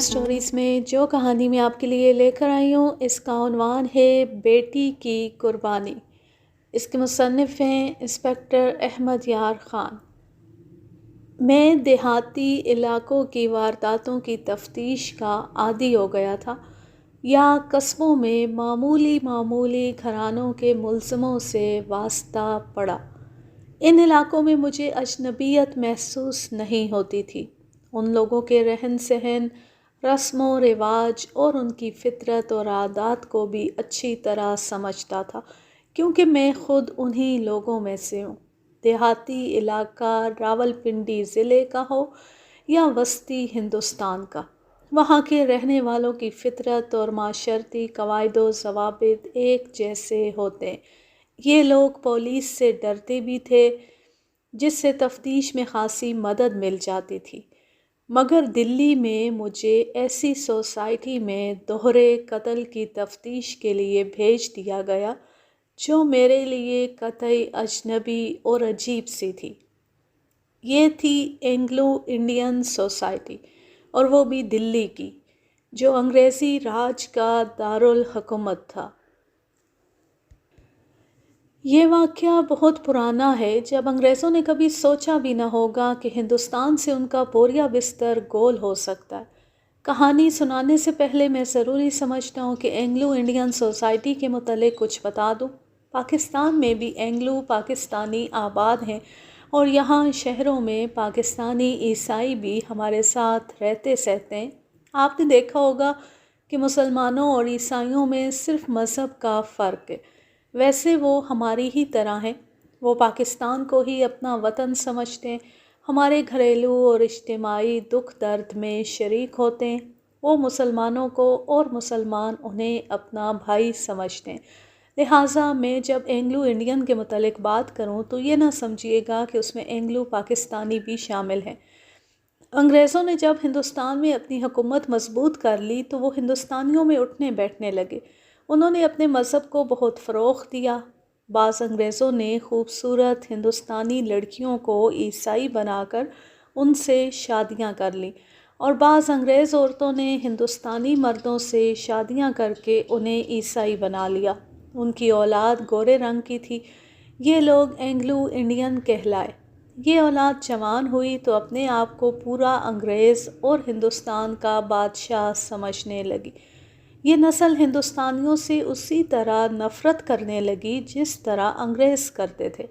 Stories میں جو کہانی میں آپ کے لیے لے کر آئی ہوں اس کا عنوان ہے بیٹی کی قربانی۔ اس کے مصنف ہیں انسپکٹر احمد یار خان۔ میں دیہاتی علاقوں کی وارداتوں کی تفتیش کا عادی ہو گیا تھا یا قصبوں میں معمولی گھرانوں کے ملزموں سے واسطہ پڑا۔ ان علاقوں میں مجھے اجنبیت محسوس نہیں ہوتی تھی۔ ان لوگوں کے رہن سہن، رسم و رواج اور ان کی فطرت اور عادات کو بھی اچھی طرح سمجھتا تھا کیونکہ میں خود انہی لوگوں میں سے ہوں۔ دیہاتی علاقہ راولپنڈی ضلع کا ہو یا وسطی ہندوستان کا، وہاں کے رہنے والوں کی فطرت اور معاشرتی قواعد و ضوابط ایک جیسے ہوتے ہیں۔ یہ لوگ پولیس سے ڈرتے بھی تھے، جس سے تفتیش میں خاصی مدد مل جاتی تھی، مگر دلی میں مجھے ایسی سوسائٹی میں دوہرے قتل کی تفتیش کے لیے بھیج دیا گیا جو میرے لیے قطعی اجنبی اور عجیب سی تھی۔ یہ تھی اینگلو انڈین سوسائٹی، اور وہ بھی دلی کی، جو انگریزی راج کا دارالحکومت تھا۔ یہ واقعہ بہت پرانا ہے، جب انگریزوں نے کبھی سوچا بھی نہ ہوگا کہ ہندوستان سے ان کا بوریا بستر گول ہو سکتا ہے۔ کہانی سنانے سے پہلے میں ضروری سمجھتا ہوں کہ اینگلو انڈین سوسائٹی کے متعلق کچھ بتا دوں۔ پاکستان میں بھی اینگلو پاکستانی آباد ہیں، اور یہاں شہروں میں پاکستانی عیسائی بھی ہمارے ساتھ رہتے سہتے ہیں۔ آپ نے دیکھا ہوگا کہ مسلمانوں اور عیسائیوں میں صرف مذہب کا فرق ہے، ویسے وہ ہماری ہی طرح ہیں۔ وہ پاکستان کو ہی اپنا وطن سمجھتے ہیں، ہمارے گھریلو اور اجتماعی دکھ درد میں شریک ہوتے ہیں۔ وہ مسلمانوں کو اور مسلمان انہیں اپنا بھائی سمجھتے ہیں۔ لہٰذا میں جب اینگلو انڈین کے متعلق بات کروں تو یہ نہ سمجھیے گا کہ اس میں اینگلو پاکستانی بھی شامل ہیں۔ انگریزوں نے جب ہندوستان میں اپنی حکومت مضبوط کر لی تو وہ ہندوستانیوں میں اٹھنے بیٹھنے لگے۔ انہوں نے اپنے مذہب کو بہت فروغ دیا۔ بعض انگریزوں نے خوبصورت ہندوستانی لڑکیوں کو عیسائی بنا کر ان سے شادیاں کر لیں، اور بعض انگریز عورتوں نے ہندوستانی مردوں سے شادیاں کر کے انہیں عیسائی بنا لیا۔ ان کی اولاد گورے رنگ کی تھی۔ یہ لوگ اینگلو انڈین کہلائے۔ یہ اولاد جوان ہوئی تو اپنے آپ کو پورا انگریز اور ہندوستان کا بادشاہ سمجھنے لگی۔ یہ نسل ہندوستانیوں سے اسی طرح نفرت کرنے لگی جس طرح انگریز کرتے تھے،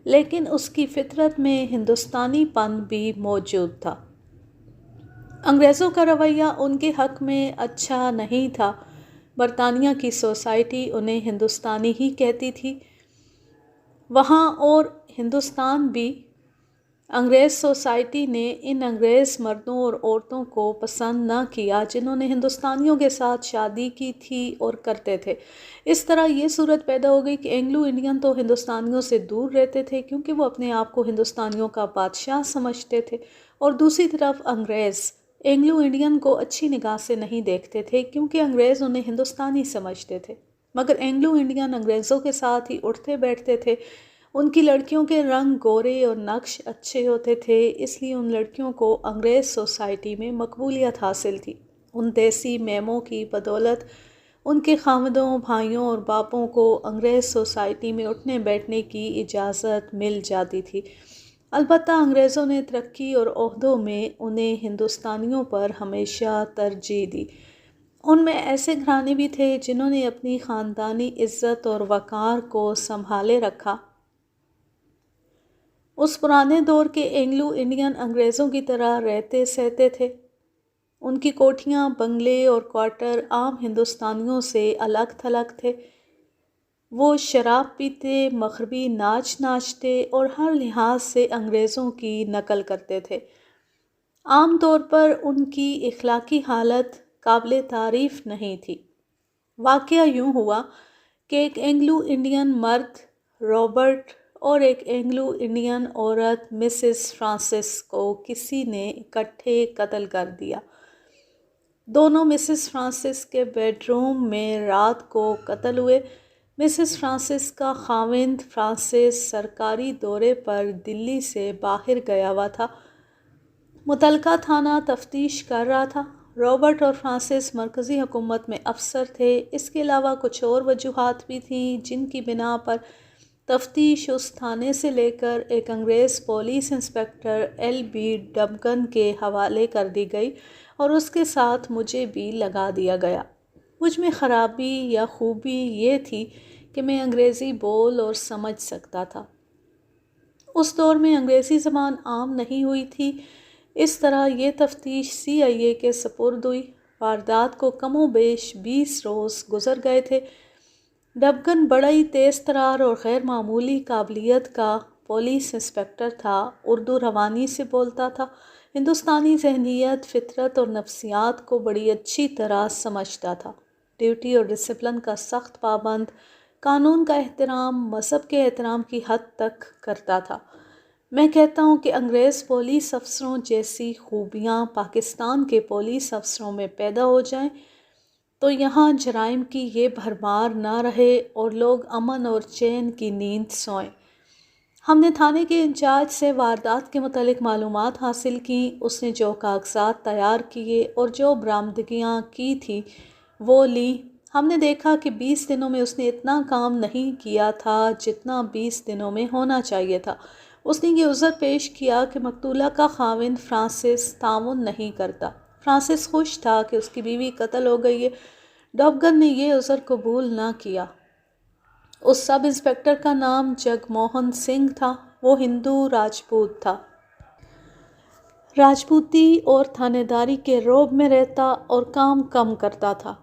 لیکن اس کی فطرت میں ہندوستانی پن بھی موجود تھا۔ انگریزوں کا رویہ ان کے حق میں اچھا نہیں تھا۔ برطانیہ کی سوسائٹی انہیں ہندوستانی ہی کہتی تھی وہاں، اور ہندوستان بھی۔ انگریز سوسائٹی نے ان انگریز مردوں اور عورتوں کو پسند نہ کیا جنہوں نے ہندوستانیوں کے ساتھ شادی کی تھی اور کرتے تھے۔ اس طرح یہ صورت پیدا ہو گئی کہ اینگلو انڈین تو ہندوستانیوں سے دور رہتے تھے کیونکہ وہ اپنے آپ کو ہندوستانیوں کا بادشاہ سمجھتے تھے، اور دوسری طرف انگریز اینگلو انڈین کو اچھی نگاہ سے نہیں دیکھتے تھے کیونکہ انگریز انہیں ہندوستانی سمجھتے تھے۔ مگر اینگلو انڈین انگریزوں کے ساتھ ہی اٹھتے بیٹھتے تھے۔ ان کی لڑکیوں کے رنگ گورے اور نقش اچھے ہوتے تھے، اس لیے ان لڑکیوں کو انگریز سوسائٹی میں مقبولیت حاصل تھی۔ ان دیسی میموں کی بدولت ان کے خاوندوں، بھائیوں اور باپوں کو انگریز سوسائٹی میں اٹھنے بیٹھنے کی اجازت مل جاتی تھی۔ البتہ انگریزوں نے ترقی اور عہدوں میں انہیں ہندوستانیوں پر ہمیشہ ترجیح دی۔ ان میں ایسے گھرانے بھی تھے جنہوں نے اپنی خاندانی عزت اور وقار کو سنبھالے رکھا۔ اس پرانے دور کے اینگلو انڈین انگریزوں کی طرح رہتے سہتے تھے۔ ان کی کوٹھیاں، بنگلے اور کوارٹر عام ہندوستانیوں سے الگ تھلگ تھے۔ وہ شراب پیتے، مغربی ناچ ناچتے اور ہر لحاظ سے انگریزوں کی نقل کرتے تھے۔ عام طور پر ان کی اخلاقی حالت قابل تعریف نہیں تھی۔ واقعہ یوں ہوا کہ ایک اینگلو انڈین مرد رابرٹ اور ایک اینگلو انڈین عورت مسز فرانسس کو کسی نے اکٹھے قتل کر دیا۔ دونوں مسز فرانسس کے بیڈ روم میں رات کو قتل ہوئے۔ مسز فرانسس کا خاوند فرانسس سرکاری دورے پر دلی سے باہر گیا ہوا تھا۔ متعلقہ تھانہ تفتیش کر رہا تھا۔ رابرٹ اور فرانسس مرکزی حکومت میں افسر تھے۔ اس کے علاوہ کچھ اور وجوہات بھی تھیں جن کی بنا پر تفتیش اس تھانے سے لے کر ایک انگریز پولیس انسپکٹر LB ڈبگن کے حوالے کر دی گئی اور اس کے ساتھ مجھے بھی لگا دیا گیا۔ مجھ میں خرابی یا خوبی یہ تھی کہ میں انگریزی بول اور سمجھ سکتا تھا۔ اس دور میں انگریزی زبان عام نہیں ہوئی تھی۔ اس طرح یہ تفتیش CIA کے سپرد ہوئی۔ واردات کو کم و بیش 20 روز گزر گئے تھے۔ ڈبگن بڑا ہی تیز ترار اور غیر معمولی قابلیت کا پولیس انسپکٹر تھا۔ اردو روانی سے بولتا تھا، ہندوستانی ذہنیت، فطرت اور نفسیات کو بڑی اچھی طرح سمجھتا تھا، ڈیوٹی اور ڈسپلن کا سخت پابند، قانون کا احترام، مذہب کے احترام کی حد تک کرتا تھا۔ میں کہتا ہوں کہ انگریز پولیس افسروں جیسی خوبیاں پاکستان کے پولیس افسروں میں پیدا ہو جائیں تو یہاں جرائم کی یہ بھرمار نہ رہے اور لوگ امن اور چین کی نیند سوئیں۔ ہم نے تھانے کے انچارج سے واردات کے متعلق معلومات حاصل کیں۔ اس نے جو کاغذات تیار کیے اور جو برآمدگیاں کی تھی وہ لی۔ ہم نے دیکھا کہ 20 دنوں میں اس نے اتنا کام نہیں کیا تھا جتنا 20 دنوں میں ہونا چاہیے تھا۔ اس نے یہ عذر پیش کیا کہ مقتولہ کا خاوند فرانسس تعاون نہیں کرتا۔ فرانسس خوش تھا کہ اس کی بیوی قتل ہو گئی ہے۔ ڈبگن نے یہ عذر قبول نہ کیا۔ اس سب انسپکٹر کا نام جگ موہن سنگھ تھا۔ وہ ہندو راجپوت تھا۔ راجپوتی اور تھانے داری کے رعب میں رہتا اور کام کم کرتا تھا۔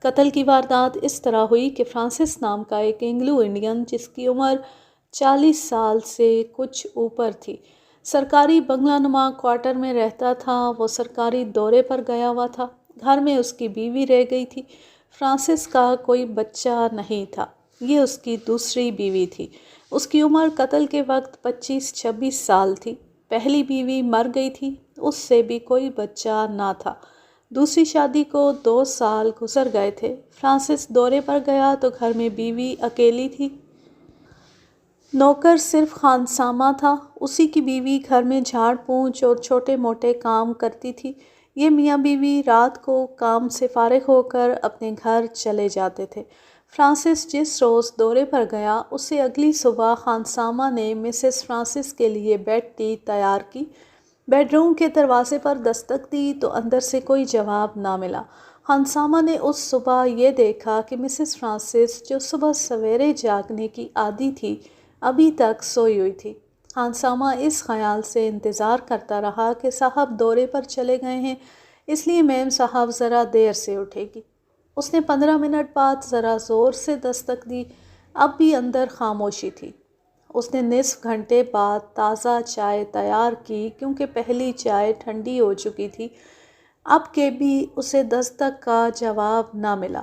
قتل کی واردات اس طرح ہوئی کہ فرانسس نام کا ایک اینگلو انڈین جس کی عمر 40 سال سے کچھ اوپر تھی، سرکاری بنگلہ نما کوارٹر میں رہتا تھا۔ وہ سرکاری دورے پر گیا ہوا تھا۔ گھر میں اس کی بیوی رہ گئی تھی۔ فرانسس کا کوئی بچہ نہیں تھا۔ یہ اس کی دوسری بیوی تھی۔ اس کی عمر قتل کے وقت 25-26 سال تھی۔ پہلی بیوی مر گئی تھی، اس سے بھی کوئی بچہ نہ تھا۔ دوسری شادی کو 2 سال گزر گئے تھے۔ فرانسس دورے پر گیا تو گھر میں بیوی اکیلی تھی۔ نوکر صرف خانسامہ تھا۔ اسی کی بیوی گھر میں جھاڑ پونچھ اور چھوٹے موٹے کام کرتی تھی۔ یہ میاں بیوی رات کو کام سے فارغ ہو کر اپنے گھر چلے جاتے تھے۔ فرانسس جس روز دورے پر گیا اسے اگلی صبح خانسامہ نے مسز فرانسس کے لیے بیڈ ٹی تیار کی۔ بیڈ روم کے دروازے پر دستک دی تو اندر سے کوئی جواب نہ ملا۔ خانسامہ نے اس صبح یہ دیکھا کہ مسز فرانسس جو صبح سویرے جاگنے کی عادی تھی ابھی تک سوئی ہوئی تھی۔ خانسامہ اس خیال سے انتظار کرتا رہا کہ صاحب دورے پر چلے گئے ہیں، اس لیے میم صاحب ذرا دیر سے اٹھے گی۔ اس نے 15 منٹ بعد ذرا زور سے دستک دی۔ اب بھی اندر خاموشی تھی۔ اس نے نصف گھنٹے بعد تازہ چائے تیار کی کیونکہ پہلی چائے ٹھنڈی ہو چکی تھی۔ اب کے بھی اسے دستک کا جواب نہ ملا۔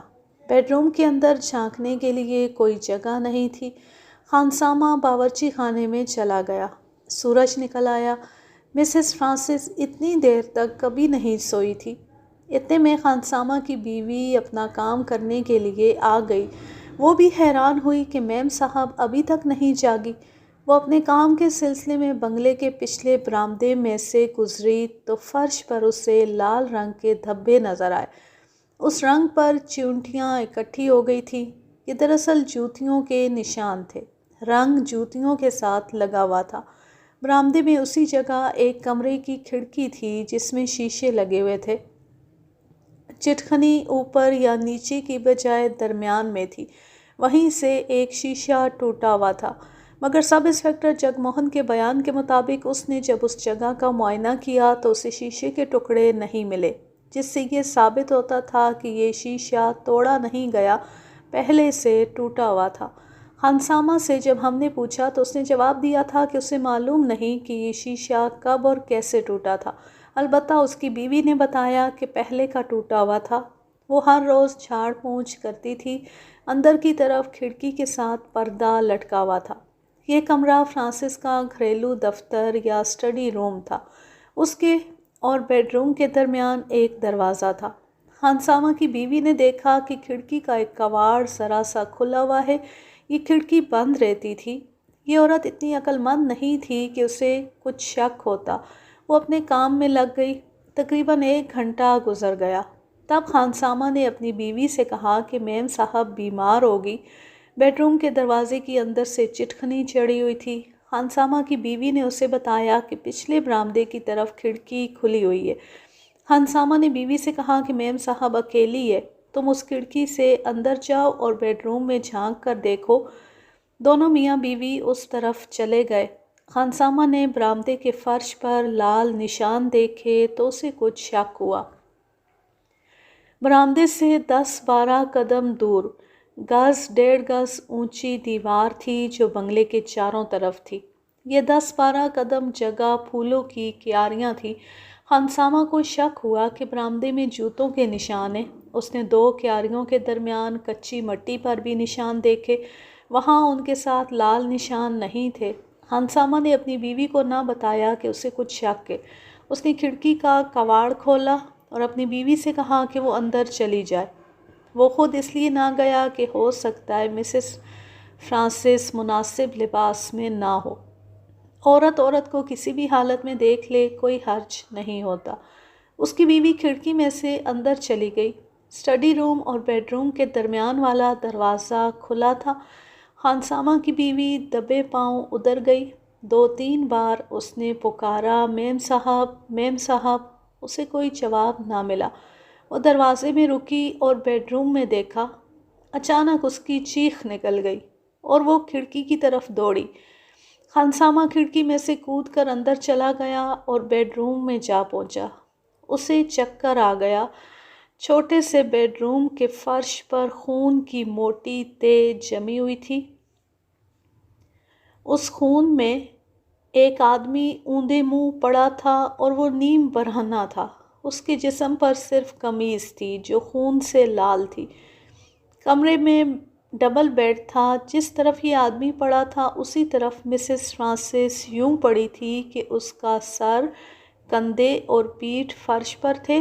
بیڈ روم کے اندر جھانکنے کے لیے کوئی جگہ نہیں تھی۔ خانسامہ باورچی خانے میں چلا گیا۔ سورج نکل آیا۔ مسز فرانسس اتنی دیر تک کبھی نہیں سوئی تھی۔ اتنے میں خانسامہ کی بیوی اپنا کام کرنے کے لیے آ گئی۔ وہ بھی حیران ہوئی کہ میم صاحب ابھی تک نہیں جاگی۔ وہ اپنے کام کے سلسلے میں بنگلے کے پچھلے برآمدے میں سے گزری تو فرش پر اسے لال رنگ کے دھبے نظر آئے۔ اس رنگ پر چیونٹیاں اکٹھی ہو گئی تھی۔ یہ دراصل جوتیوں کے نشان تھے۔ رنگ جوتیوں کے ساتھ لگا ہوا تھا۔ برآمدے میں اسی جگہ ایک کمرے کی کھڑکی تھی جس میں شیشے لگے ہوئے تھے۔ چٹخنی اوپر یا نیچے کی بجائے درمیان میں تھی۔ وہیں سے ایک شیشہ ٹوٹا ہوا تھا، مگر سب انسپکٹر جگ موہن کے بیان کے مطابق اس نے جب اس جگہ کا معائنہ کیا تو اسے شیشے کے ٹکڑے نہیں ملے، جس سے یہ ثابت ہوتا تھا کہ یہ شیشہ توڑا نہیں گیا، پہلے سے ٹوٹا ہوا تھا۔ خانسامہ سے جب ہم نے پوچھا تو اس نے جواب دیا تھا کہ اسے معلوم نہیں کہ یہ شیشہ کب اور کیسے ٹوٹا تھا، البتہ اس کی بیوی نے بتایا کہ پہلے کا ٹوٹا ہوا تھا۔ وہ ہر روز جھاڑ پونچھ کرتی تھی۔ اندر کی طرف کھڑکی کے ساتھ پردہ لٹکا ہوا تھا۔ یہ کمرہ فرانسس کا گھریلو دفتر یا اسٹڈی روم تھا۔ اس کے اور بیڈ روم کے درمیان ایک دروازہ تھا۔ خانسامہ کی بیوی نے دیکھا کہ کھڑکی کا ایک کواڑ ذرا سا کھلا ہوا ہے۔ یہ کھڑکی بند رہتی تھی۔ یہ عورت اتنی عقل مند نہیں تھی کہ اسے کچھ شک ہوتا۔ وہ اپنے کام میں لگ گئی۔ تقریباً 1 گھنٹہ گزر گیا۔ تب خانسامہ نے اپنی بیوی سے کہا کہ میم صاحب بیمار ہوگی۔ بیڈ روم کے دروازے کی اندر سے چٹکنی چڑھی ہوئی تھی۔ خانسامہ کی بیوی نے اسے بتایا کہ پچھلے برآمدے کی طرف کھڑکی کھلی ہوئی ہے۔ خانسامہ نے بیوی سے کہا کہ میم صاحب اکیلی ہے، تم اس کھڑکی سے اندر جاؤ اور بیڈ روم میں جھانک کر دیکھو۔ دونوں میاں بیوی اس طرف چلے گئے۔ خانسامہ نے برآمدے کے فرش پر لال نشان دیکھے تو اسے کچھ شک ہوا۔ برآمدے سے 10-12 قدم دور 1.5 گز اونچی دیوار تھی جو بنگلے کے چاروں طرف تھی۔ یہ 10-12 قدم جگہ پھولوں کی کیاریاں تھیں۔ خانسامہ کو شک ہوا کہ برآمدے میں جوتوں کے نشان ہیں۔ اس نے 2 کیاریوں کے درمیان کچی مٹی پر بھی نشان دیکھے، وہاں ان کے ساتھ لال نشان نہیں تھے۔ خانسامہ نے اپنی بیوی کو نہ بتایا کہ اسے کچھ شک ہے۔ اس نے کھڑکی کا کواڑ کھولا اور اپنی بیوی سے کہا کہ وہ اندر چلی جائے۔ وہ خود اس لیے نہ گیا کہ ہو سکتا ہے مسز فرانسس مناسب لباس میں نہ ہو۔ عورت کو کسی بھی حالت میں دیکھ لے کوئی حرج نہیں ہوتا۔ اس کی بیوی کھڑکی میں سے اندر چلی گئی۔ اسٹڈی روم اور بیڈ روم کے درمیان والا دروازہ کھلا تھا۔ خانسامہ کی بیوی دبے پاؤں ادھر گئی۔ 2-3 بار اس نے پکارا، میم صاحب، میم صاحب، اسے کوئی جواب نہ ملا۔ وہ دروازے میں رکی اور بیڈ روم میں دیکھا۔ اچانک اس کی چیخ نکل گئی اور وہ کھڑکی کی طرف دوڑی۔ خانسامہ کھڑکی میں سے کود کر اندر چلا گیا اور بیڈ روم میں جا پہنچا۔ اسے چکر آ گیا۔ چھوٹے سے بیڈ روم کے فرش پر خون کی موٹی تہ جمی ہوئی تھی۔ اس خون میں ایک آدمی اوندے منہ پڑا تھا اور وہ نیم برہنہ تھا۔ اس کے جسم پر صرف قمیض تھی جو خون سے لال تھی۔ کمرے میں ڈبل بیڈ تھا۔ جس طرف یہ آدمی پڑا تھا اسی طرف مسز فرانسس یوں پڑی تھی کہ اس کا سر، کندھے اور پیٹھ فرش پر تھے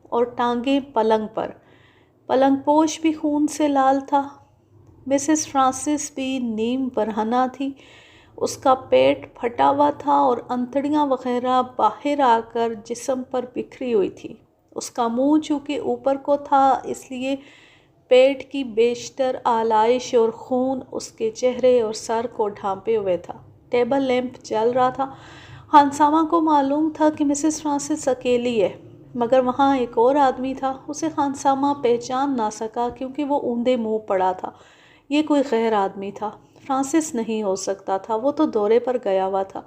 اور ٹانگیں پلنگ پر۔ پلنگ پوش بھی خون سے لال تھا۔ مسز فرانسس بھی نیم برہنہ تھی۔ اس کا پیٹ پھٹا ہوا تھا اور انتڑیاں وغیرہ باہر آ کر جسم پر بکھری ہوئی تھی۔ اس کا منہ چونکہ اوپر کو تھا اس لیے پیٹ کی بیشتر آلائش اور خون اس کے چہرے اور سر کو ڈھانپے ہوئے تھا۔ ٹیبل لیمپ جل رہا تھا۔ خانسامہ کو معلوم تھا کہ مسز فرانسس اکیلی ہے، مگر وہاں ایک اور آدمی تھا۔ اسے خانسامہ پہچان نہ سکا کیونکہ وہ اوندے منہ پڑا تھا۔ یہ کوئی غیر آدمی تھا، فرانسس نہیں ہو سکتا تھا، وہ تو دورے پر گیا ہوا تھا۔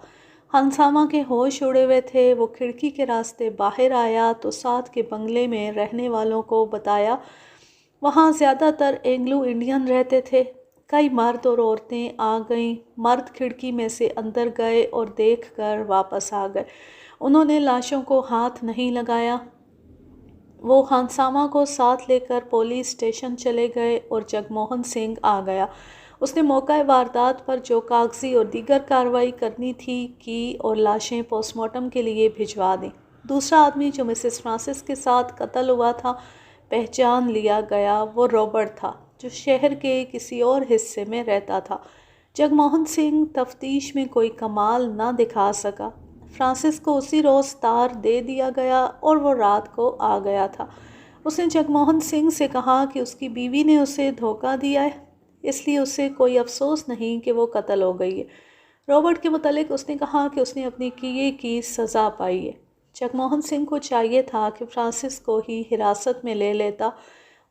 خانسامہ کے ہوش اڑے ہوئے تھے۔ وہ کھڑکی کے راستے باہر آیا تو ساتھ کے بنگلے میں رہنے والوں کو بتایا۔ وہاں زیادہ تر اینگلو انڈین رہتے تھے۔ کئی مرد اور عورتیں آ گئیں۔ مرد کھڑکی میں سے اندر گئے اور دیکھ کر واپس آ گئے۔ انہوں نے لاشوں کو ہاتھ نہیں لگایا۔ وہ خانسامہ کو ساتھ لے کر پولیس اسٹیشن چلے گئے اور جگموہن سنگھ آ گیا۔ اس نے موقع واردات پر جو کاغذی اور دیگر کارروائی کرنی تھی کی اور لاشیں پوسٹ مارٹم کے لیے بھجوا دیں۔ دوسرا آدمی جو مسز فرانسس کے ساتھ قتل ہوا تھا پہچان لیا گیا۔ وہ رابرٹ تھا جو شہر کے کسی اور حصے میں رہتا تھا۔ جگموہن سنگھ تفتیش میں کوئی کمال نہ دکھا سکا۔ فرانسس کو اسی روز تار دے دیا گیا اور وہ رات کو آ گیا تھا۔ اس نے جگموہن سنگھ سے کہا کہ اس کی بیوی نے اسے دھوکہ دیا ہے، اس لیے اسے کوئی افسوس نہیں کہ وہ قتل ہو گئی ہے۔ رابرٹ کے متعلق اس نے کہا کہ اس نے اپنے کیے کی سزا پائی ہے۔ جگموہن سنگھ کو چاہیے تھا کہ فرانسس کو ہی حراست میں لے لیتا۔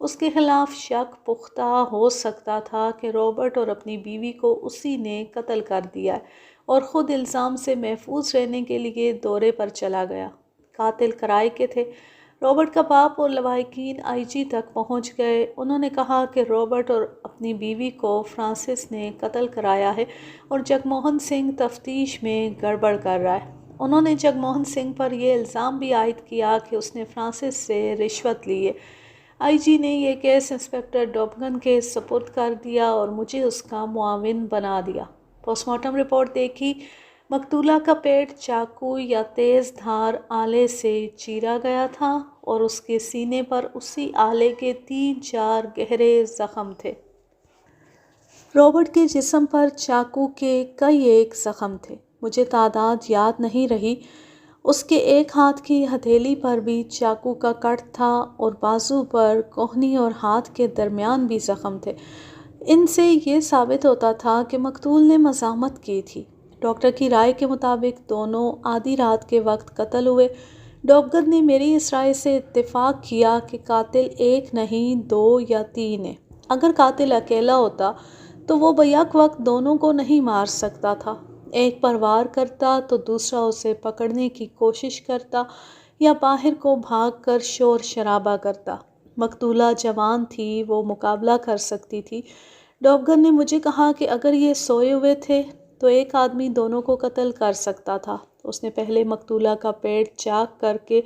اس کے خلاف شک پختہ ہو سکتا تھا کہ رابرٹ اور اپنی بیوی کو اسی نے قتل کر دیا ہے اور خود الزام سے محفوظ رہنے کے لیے دورے پر چلا گیا۔ قاتل کرائے کے تھے۔ رابرٹ کا باپ اور لواحقین IG تک پہنچ گئے۔ انہوں نے کہا کہ رابرٹ اور اپنی بیوی کو فرانسس نے قتل کرایا ہے اور جگموہن سنگھ تفتیش میں گڑبڑ کر رہا ہے۔ انہوں نے جگموہن سنگھ پر یہ الزام بھی عائد کیا کہ اس نے فرانسس سے رشوت لی ہے۔ IG نے یہ کیس انسپکٹر ڈوبگن کے سپرد کر دیا اور مجھے اس کا معاون بنا دیا۔ پوسٹ مارٹم رپورٹ دیکھی۔ مقتولہ کا پیٹ چاقو یا تیز دھار آلے سے چیرا گیا تھا اور اس کے سینے پر اسی آلے کے 3-4 گہرے زخم تھے۔ رابرٹ کے جسم پر چاقو کے کئی ایک زخم تھے۔ مجھے تعداد یاد نہیں رہی۔ اس کے ایک ہاتھ کی ہتھیلی پر بھی چاقو کا کٹ تھا اور بازو پر کوہنی اور ہاتھ کے درمیان بھی زخم تھے۔ ان سے یہ ثابت ہوتا تھا کہ مقتول نے مزاحمت کی تھی۔ ڈاکٹر کی رائے کے مطابق دونوں آدھی رات کے وقت قتل ہوئے۔ ڈاکٹر نے میری اس رائے سے اتفاق کیا کہ قاتل ایک نہیں، دو یا تین ہے۔ اگر قاتل اکیلا ہوتا تو وہ بیک وقت دونوں کو نہیں مار سکتا تھا۔ ایک پر وار کرتا تو دوسرا اسے پکڑنے کی کوشش کرتا یا باہر کو بھاگ کر شور شرابہ کرتا۔ مقتولہ جوان تھی، وہ مقابلہ کر سکتی تھی۔ ڈاکٹر نے مجھے کہا کہ اگر یہ سوئے ہوئے تھے تو ایک آدمی دونوں کو قتل کر سکتا تھا۔ اس نے پہلے مقتولہ کا پیٹ چاک کر کے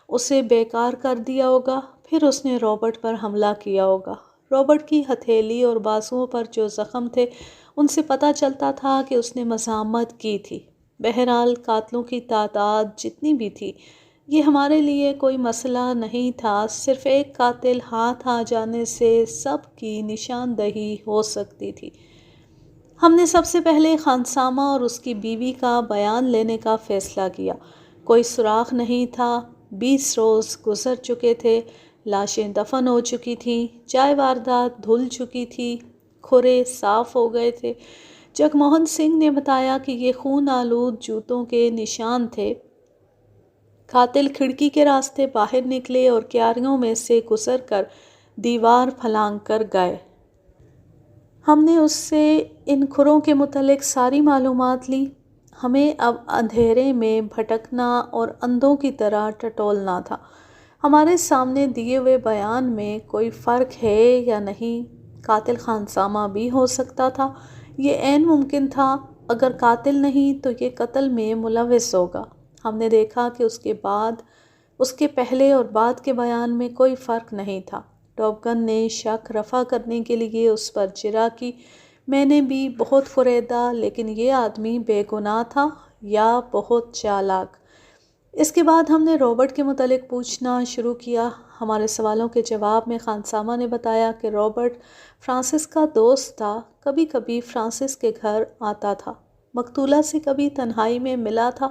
اسے بیکار کر دیا ہوگا، پھر اس نے رابرٹ پر حملہ کیا ہوگا۔ رابرٹ کی ہتھیلی اور بازوؤں پر جو زخم تھے ان سے پتہ چلتا تھا کہ اس نے مزاحمت کی تھی۔ بہرحال قاتلوں کی تعداد جتنی بھی تھی یہ ہمارے لیے کوئی مسئلہ نہیں تھا، صرف ایک قاتل ہاتھ آ جانے سے سب کی نشاندہی ہو سکتی تھی۔ ہم نے سب سے پہلے خانسامہ اور اس کی بیوی کا بیان لینے کا فیصلہ کیا۔ کوئی سراغ نہیں تھا، 20 روز گزر چکے تھے، لاشیں دفن ہو چکی تھیں، جائے واردات دھل چکی تھی، کھرے صاف ہو گئے تھے۔ جگموہن سنگھ نے بتایا کہ یہ خون آلود جوتوں کے نشان تھے۔ قاتل کھڑکی کے راستے باہر نکلے اور کیاریوں میں سے گزر کر دیوار پھلانگ کر گئے۔ ہم نے اس سے ان کھروں کے متعلق ساری معلومات لی۔ ہمیں اب اندھیرے میں بھٹکنا اور اندھوں کی طرح ٹٹولنا تھا۔ ہمارے سامنے دیے ہوئے بیان میں کوئی فرق ہے یا نہیں؟ قاتل خانسامہ بھی ہو سکتا تھا، یہ عین ممکن تھا۔ اگر قاتل نہیں تو یہ قتل میں ملوث ہوگا۔ ہم نے دیکھا کہ اس کے پہلے اور بعد کے بیان میں کوئی فرق نہیں تھا۔ ٹاپگن نے شک رفع کرنے کے لیے اس پر جرح کی۔ میں نے بھی بہت خریدا، لیکن یہ آدمی بے گناہ تھا یا بہت چالاک۔ اس کے بعد ہم نے رابرٹ کے متعلق پوچھنا شروع کیا۔ ہمارے سوالوں کے جواب میں خانسامہ نے بتایا کہ رابرٹ فرانسس کا دوست تھا، کبھی کبھی فرانسس کے گھر آتا تھا، مقتولہ سے کبھی تنہائی میں ملا تھا۔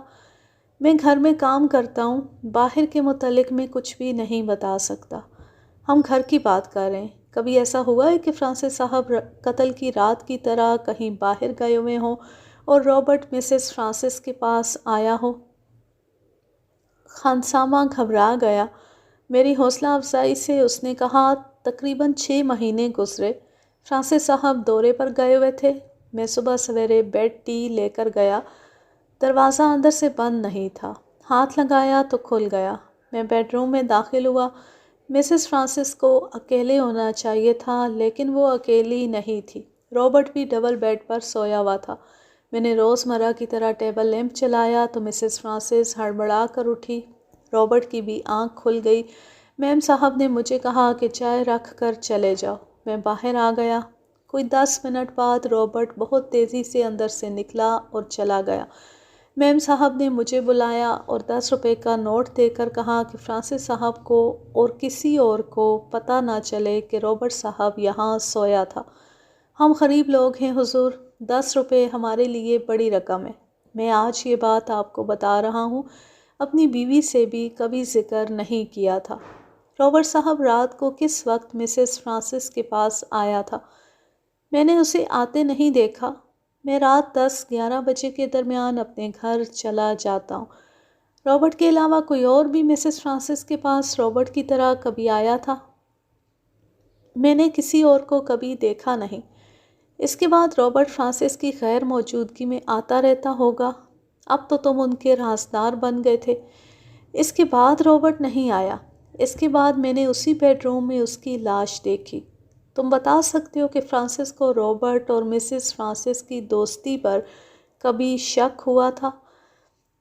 میں گھر میں کام کرتا ہوں، باہر کے متعلق میں کچھ بھی نہیں بتا سکتا۔ ہم گھر کی بات کر رہے ہیں۔ کبھی ایسا ہوا ہے کہ فرانسس صاحب قتل کی رات کی طرح کہیں باہر گئے ہوئے ہوں اور رابرٹ مسز فرانسس کے پاس آیا ہو؟ خانسامہ گھبرا گیا۔ میری حوصلہ افزائی سے اس نے کہا، تقریباً 6 مہینے گزرے۔ فرانسس صاحب دورے پر گئے ہوئے تھے۔ میں صبح سویرے بیڈ ٹی لے کر گیا، دروازہ اندر سے بند نہیں تھا، ہاتھ لگایا تو کھل گیا۔ میں بیڈ روم میں داخل ہوا۔ مسز فرانسس کو اکیلے ہونا چاہیے تھا، لیکن وہ اکیلی نہیں تھی۔ رابرٹ بھی ڈبل بیڈ پر سویا ہوا تھا۔ میں نے روزمرہ کی طرح ٹیبل لیمپ چلایا تو مسز فرانسس ہڑبڑا کر اٹھی۔ رابرٹ کی بھی آنکھ کھل گئی۔ میم صاحب نے مجھے کہا کہ چائے رکھ کر چلے جاؤ۔ میں باہر آ گیا۔ کوئی 10 منٹ بعد رابرٹ بہت تیزی سے اندر سے نکلا اور چلا گیا۔ میم صاحب نے مجھے بلایا اور 10 روپے کا نوٹ دے کر کہا کہ فرانسس صاحب کو اور کسی اور کو پتہ نہ چلے کہ رابرٹ صاحب یہاں سویا تھا۔ ہم غریب لوگ ہیں حضور، 10 روپے ہمارے لیے بڑی رقم ہے۔ میں آج یہ بات آپ کو بتا رہا ہوں، اپنی بیوی سے بھی کبھی ذکر نہیں کیا تھا۔ رابرٹ صاحب رات کو کس وقت مسز فرانسس کے پاس آیا تھا؟ میں نے اسے آتے نہیں دیکھا۔ میں رات 10-11 بجے کے درمیان اپنے گھر چلا جاتا ہوں۔ رابرٹ کے علاوہ کوئی اور بھی مسز فرانسس کے پاس رابرٹ کی طرح کبھی آیا تھا؟ میں نے کسی اور کو کبھی دیکھا نہیں۔ اس کے بعد رابرٹ فرانسس کی غیر موجودگی میں آتا رہتا ہوگا۔ اب تو تم ان کے رازدار بن گئے تھے۔ اس کے بعد رابرٹ نہیں آیا۔ اس کے بعد میں نے اسی بیڈ روم میں اس کی لاش دیکھی۔ تم بتا سکتے ہو کہ فرانسس کو رابرٹ اور مسز فرانسس کی دوستی پر کبھی شک ہوا تھا؟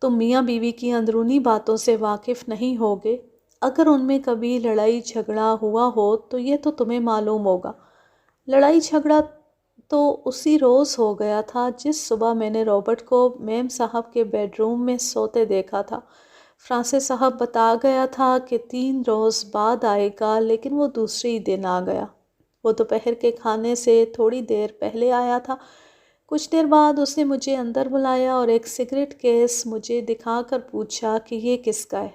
تم میاں بیوی کی اندرونی باتوں سے واقف نہیں ہوگے۔ اگر ان میں کبھی لڑائی جھگڑا ہوا ہو تو یہ تو تمہیں معلوم ہوگا۔ لڑائی جھگڑا تو اسی روز ہو گیا تھا جس صبح میں نے رابرٹ کو میم صاحب کے بیڈ روم میں سوتے دیکھا تھا۔ فرانسس صاحب بتا گیا تھا کہ 3 روز بعد آئے گا، لیکن وہ دوسری دن آ گیا۔ وہ دوپہر کے کھانے سے تھوڑی دیر پہلے آیا تھا۔ کچھ دیر بعد اس نے مجھے اندر بلایا اور ایک سگریٹ کیس مجھے دکھا کر پوچھا کہ یہ کس کا ہے۔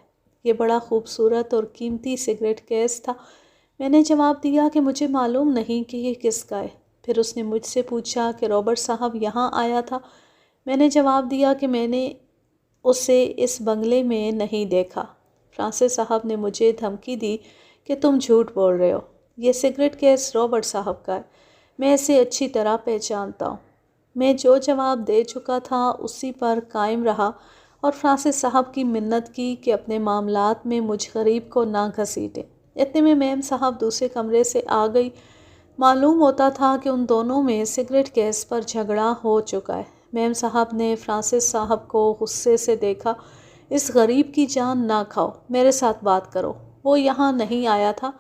یہ بڑا خوبصورت اور قیمتی سگریٹ کیس تھا۔ میں نے جواب دیا کہ مجھے معلوم نہیں کہ یہ کس کا ہے۔ پھر اس نے مجھ سے پوچھا کہ رابرٹ صاحب یہاں آیا تھا۔ میں نے جواب دیا کہ میں نے اسے اس بنگلے میں نہیں دیکھا۔ فرانسس صاحب نے مجھے دھمکی دی کہ تم جھوٹ بول رہے ہو، یہ سگریٹ کیس رابرٹ صاحب کا ہے، میں اسے اچھی طرح پہچانتا ہوں۔ میں جو جواب دے چکا تھا اسی پر قائم رہا اور فرانسس صاحب کی منت کی کہ اپنے معاملات میں مجھ غریب کو نہ گھسیٹے۔ اتنے میں میم صاحب دوسرے کمرے سے آ گئی۔ معلوم ہوتا تھا کہ ان دونوں میں سگریٹ کیس پر جھگڑا ہو چکا ہے۔ میم صاحب نے فرانسس صاحب کو غصے سے دیکھا۔ اس غریب کی جان نہ کھاؤ، میرے ساتھ بات کرو، وہ یہاں نہیں آیا تھا۔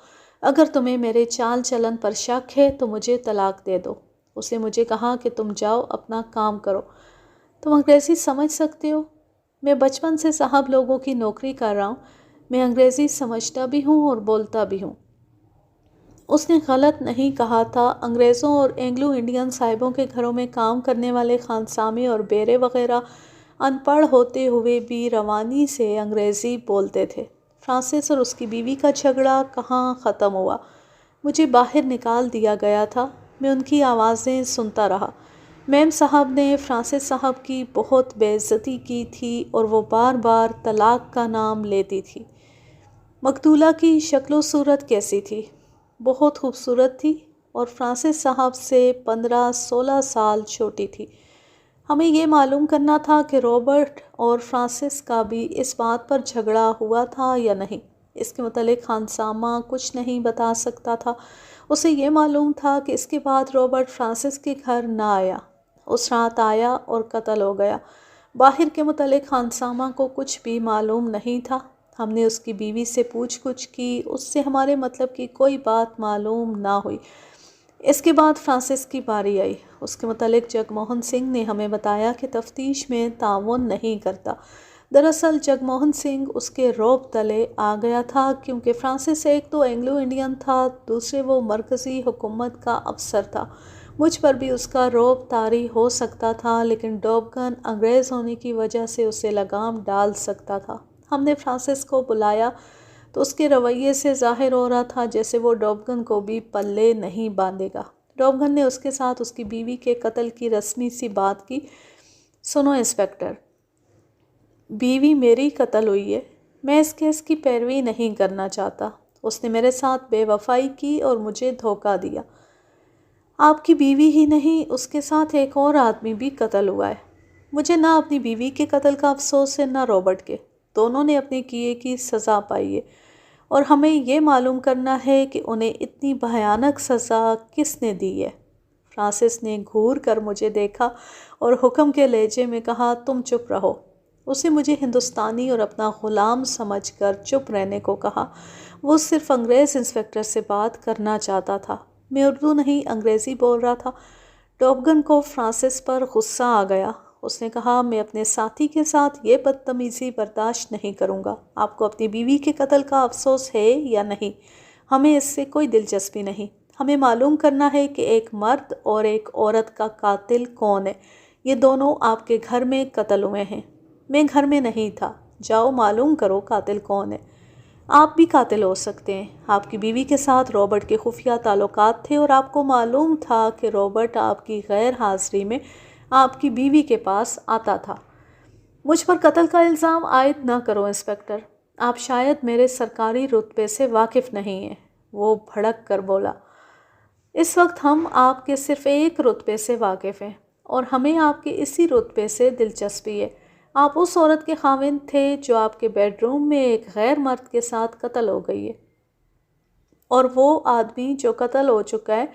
اگر تمہیں میرے چال چلن پر شک ہے تو مجھے طلاق دے دو۔ اس نے مجھے کہا کہ تم جاؤ اپنا کام کرو۔ تم انگریزی سمجھ سکتے ہو؟ میں بچپن سے صاحب لوگوں کی نوکری کر رہا ہوں، میں انگریزی سمجھتا بھی ہوں اور بولتا بھی ہوں۔ اس نے غلط نہیں کہا تھا۔ انگریزوں اور اینگلو انڈین صاحبوں کے گھروں میں کام کرنے والے خانسامے اور بیرے وغیرہ ان پڑھ ہوتے ہوئے بھی روانی سے انگریزی بولتے تھے۔ فرانسس اور اس کی بیوی کا جھگڑا کہاں ختم ہوا؟ مجھے باہر نکال دیا گیا تھا۔ میں ان کی آوازیں سنتا رہا۔ میم صاحب نے فرانسس صاحب کی بہت بے عزتی کی تھی اور وہ بار بار طلاق کا نام لیتی تھی۔ مقتولہ کی شکل و صورت کیسی تھی؟ بہت خوبصورت تھی اور فرانسس صاحب سے 15-16 سال چھوٹی تھی۔ ہمیں یہ معلوم کرنا تھا کہ رابرٹ اور فرانسس کا بھی اس بات پر جھگڑا ہوا تھا یا نہیں۔ اس کے متعلق خانسامہ کچھ نہیں بتا سکتا تھا۔ اسے یہ معلوم تھا کہ اس کے بعد رابرٹ فرانسس کے گھر نہ آیا، اس رات آیا اور قتل ہو گیا۔ باہر کے متعلق خانسامہ کو کچھ بھی معلوم نہیں تھا۔ ہم نے اس کی بیوی سے پوچھ گچھ کی، اس سے ہمارے مطلب کی کوئی بات معلوم نہ ہوئی۔ اس کے بعد فرانسس کی باری آئی۔ اس کے متعلق جگموہن سنگھ نے ہمیں بتایا کہ تفتیش میں تعاون نہیں کرتا۔ دراصل جگموہن سنگھ اس کے رعب تلے آ گیا تھا کیونکہ فرانسس ایک تو اینگلو انڈین تھا، دوسرے وہ مرکزی حکومت کا افسر تھا۔ مجھ پر بھی اس کا رعب طاری ہو سکتا تھا، لیکن ڈوبگن انگریز ہونے کی وجہ سے اسے لگام ڈال سکتا تھا۔ ہم نے فرانسس کو بلایا تو اس کے رویے سے ظاہر ہو رہا تھا جیسے وہ ڈوبگن کو بھی پلے نہیں باندھے گا۔ ڈوبگن نے اس کے ساتھ اس کی بیوی کے قتل کی رسمی سی بات کی۔ سنو انسپکٹر، بیوی میری قتل ہوئی ہے، میں اس کیس کی پیروی نہیں کرنا چاہتا۔ اس نے میرے ساتھ بے وفائی کی اور مجھے دھوکہ دیا۔ آپ کی بیوی ہی نہیں، اس کے ساتھ ایک اور آدمی بھی قتل ہوا ہے۔ مجھے نہ اپنی بیوی کے قتل کا افسوس ہے نہ رابرٹ کے، دونوں نے اپنے کیے کی سزا پائی ہے اور ہمیں یہ معلوم کرنا ہے کہ انہیں اتنی بھیانک سزا کس نے دی ہے۔ فرانسس نے گھور کر مجھے دیکھا اور حکم کے لہجے میں کہا، تم چپ رہو۔ اسے مجھے ہندوستانی اور اپنا غلام سمجھ کر چپ رہنے کو کہا۔ وہ صرف انگریز انسپکٹر سے بات کرنا چاہتا تھا۔ میں اردو نہیں انگریزی بول رہا تھا۔ ڈوبگن کو فرانسس پر غصہ آ گیا۔ اس نے کہا، میں اپنے ساتھی کے ساتھ یہ بدتمیزی برداشت نہیں کروں گا۔ آپ کو اپنی بیوی کے قتل کا افسوس ہے یا نہیں؟ ہمیں اس سے کوئی دلچسپی نہیں۔ ہمیں معلوم کرنا ہے کہ ایک مرد اور ایک عورت کا قاتل کون ہے۔ یہ دونوں آپ کے گھر میں قتل ہوئے ہیں۔ میں گھر میں نہیں تھا۔ جاؤ معلوم کرو قاتل کون ہے۔ آپ بھی قاتل ہو سکتے ہیں۔ آپ کی بیوی کے ساتھ رابرٹ کے خفیہ تعلقات تھے اور آپ کو معلوم تھا کہ رابرٹ آپ کی غیر حاضری میں آپ کی بیوی کے پاس آتا تھا۔ مجھ پر قتل کا الزام عائد نہ کرو انسپکٹر، آپ شاید میرے سرکاری رتبے سے واقف نہیں ہیں۔ وہ بھڑک کر بولا، اس وقت ہم آپ کے صرف ایک رتبے سے واقف ہیں اور ہمیں آپ کے اسی رتبے سے دلچسپی ہے۔ آپ اس عورت کے خاوند تھے جو آپ کے بیڈ روم میں ایک غیر مرد کے ساتھ قتل ہو گئی ہے، اور وہ آدمی جو قتل ہو چکا ہے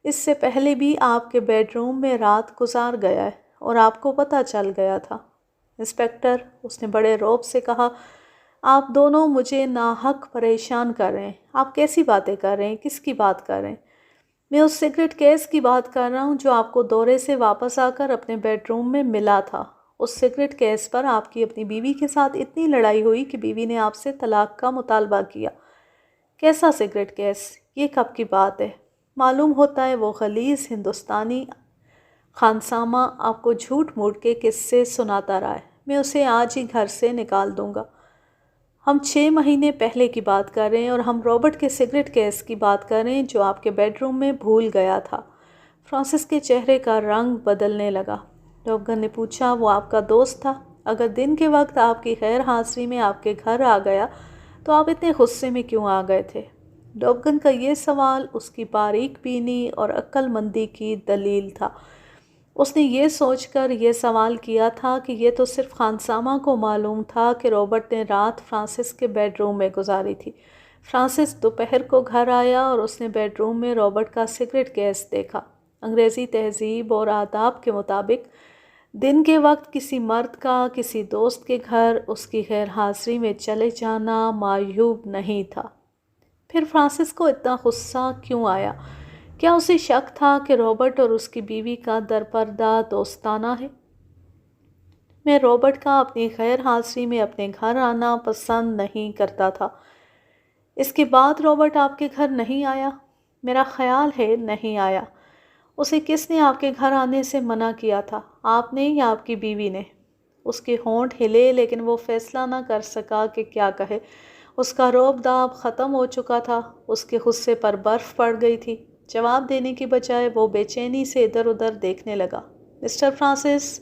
اس سے پہلے بھی آپ کے بیڈ روم میں رات گزار گیا ہے اور آپ کو پتہ چل گیا تھا۔ انسپکٹر، اس نے بڑے رعب سے کہا، آپ دونوں مجھے ناحق پریشان کر رہے ہیں۔ آپ کیسی باتیں کر رہے ہیں؟ کس کی بات کر رہے ہیں؟ میں اس سگریٹ کیس کی بات کر رہا ہوں جو آپ کو دورے سے واپس آ کر اپنے بیڈ روم میں ملا تھا۔ اس سگریٹ کیس پر آپ کی اپنی بیوی کے ساتھ اتنی لڑائی ہوئی کہ بیوی نے آپ سے طلاق کا مطالبہ کیا۔ کیسا سگریٹ کیس؟ یہ کب کی بات ہے؟ معلوم ہوتا ہے وہ غلیظ ہندوستانی خانسامہ آپ کو جھوٹ موٹ کے قصے سناتا رہا ہے، میں اسے آج ہی گھر سے نکال دوں گا۔ ہم 6 مہینے پہلے کی بات کر رہے ہیں اور ہم رابرٹ کے سگریٹ کیس کی بات کر رہے ہیں جو آپ کے بیڈ روم میں بھول گیا تھا۔ فرانسس کے چہرے کا رنگ بدلنے لگا۔ ڈوبگن نے پوچھا، وہ آپ کا دوست تھا؟ اگر دن کے وقت آپ کی غیر حاضری میں آپ کے گھر آ گیا تو آپ اتنے غصے میں کیوں آ گئے تھے؟ ڈوبگن کا یہ سوال اس کی باریک بینی اور عقل مندی کی دلیل تھا۔ اس نے یہ سوچ کر یہ سوال کیا تھا کہ یہ تو صرف خانسامہ کو معلوم تھا کہ رابرٹ نے رات فرانسس کے بیڈ روم میں گزاری تھی۔ فرانسس دوپہر کو گھر آیا اور اس نے بیڈ روم میں رابرٹ کا سگریٹ کیس دیکھا۔ انگریزی تہذیب اور آداب کے مطابق دن کے وقت کسی مرد کا کسی دوست کے گھر اس کی غیر حاضری میں چلے جانا معیوب نہیں تھا۔ پھر فرانسس کو اتنا غصہ کیوں آیا؟ کیا اسے شک تھا کہ رابرٹ اور اس کی بیوی کا درپردہ دوستانہ ہے؟ میں رابرٹ کا اپنی غیر حاضری میں اپنے گھر آنا پسند نہیں کرتا تھا۔ اس کے بعد رابرٹ آپ کے گھر نہیں آیا؟ میرا خیال ہے نہیں آیا۔ اسے کس نے آپ کے گھر آنے سے منع کیا تھا، آپ نے یا آپ کی بیوی نے؟ اس کے ہونٹ ہلے لیکن وہ فیصلہ نہ کر سکا کہ کیا کہے۔ اس کا رعب داب ختم ہو چکا تھا، اس کے غصے پر برف پڑ گئی تھی۔ جواب دینے کی بجائے وہ بے چینی سے ادھر ادھر دیکھنے لگا۔ مسٹر فرانسس،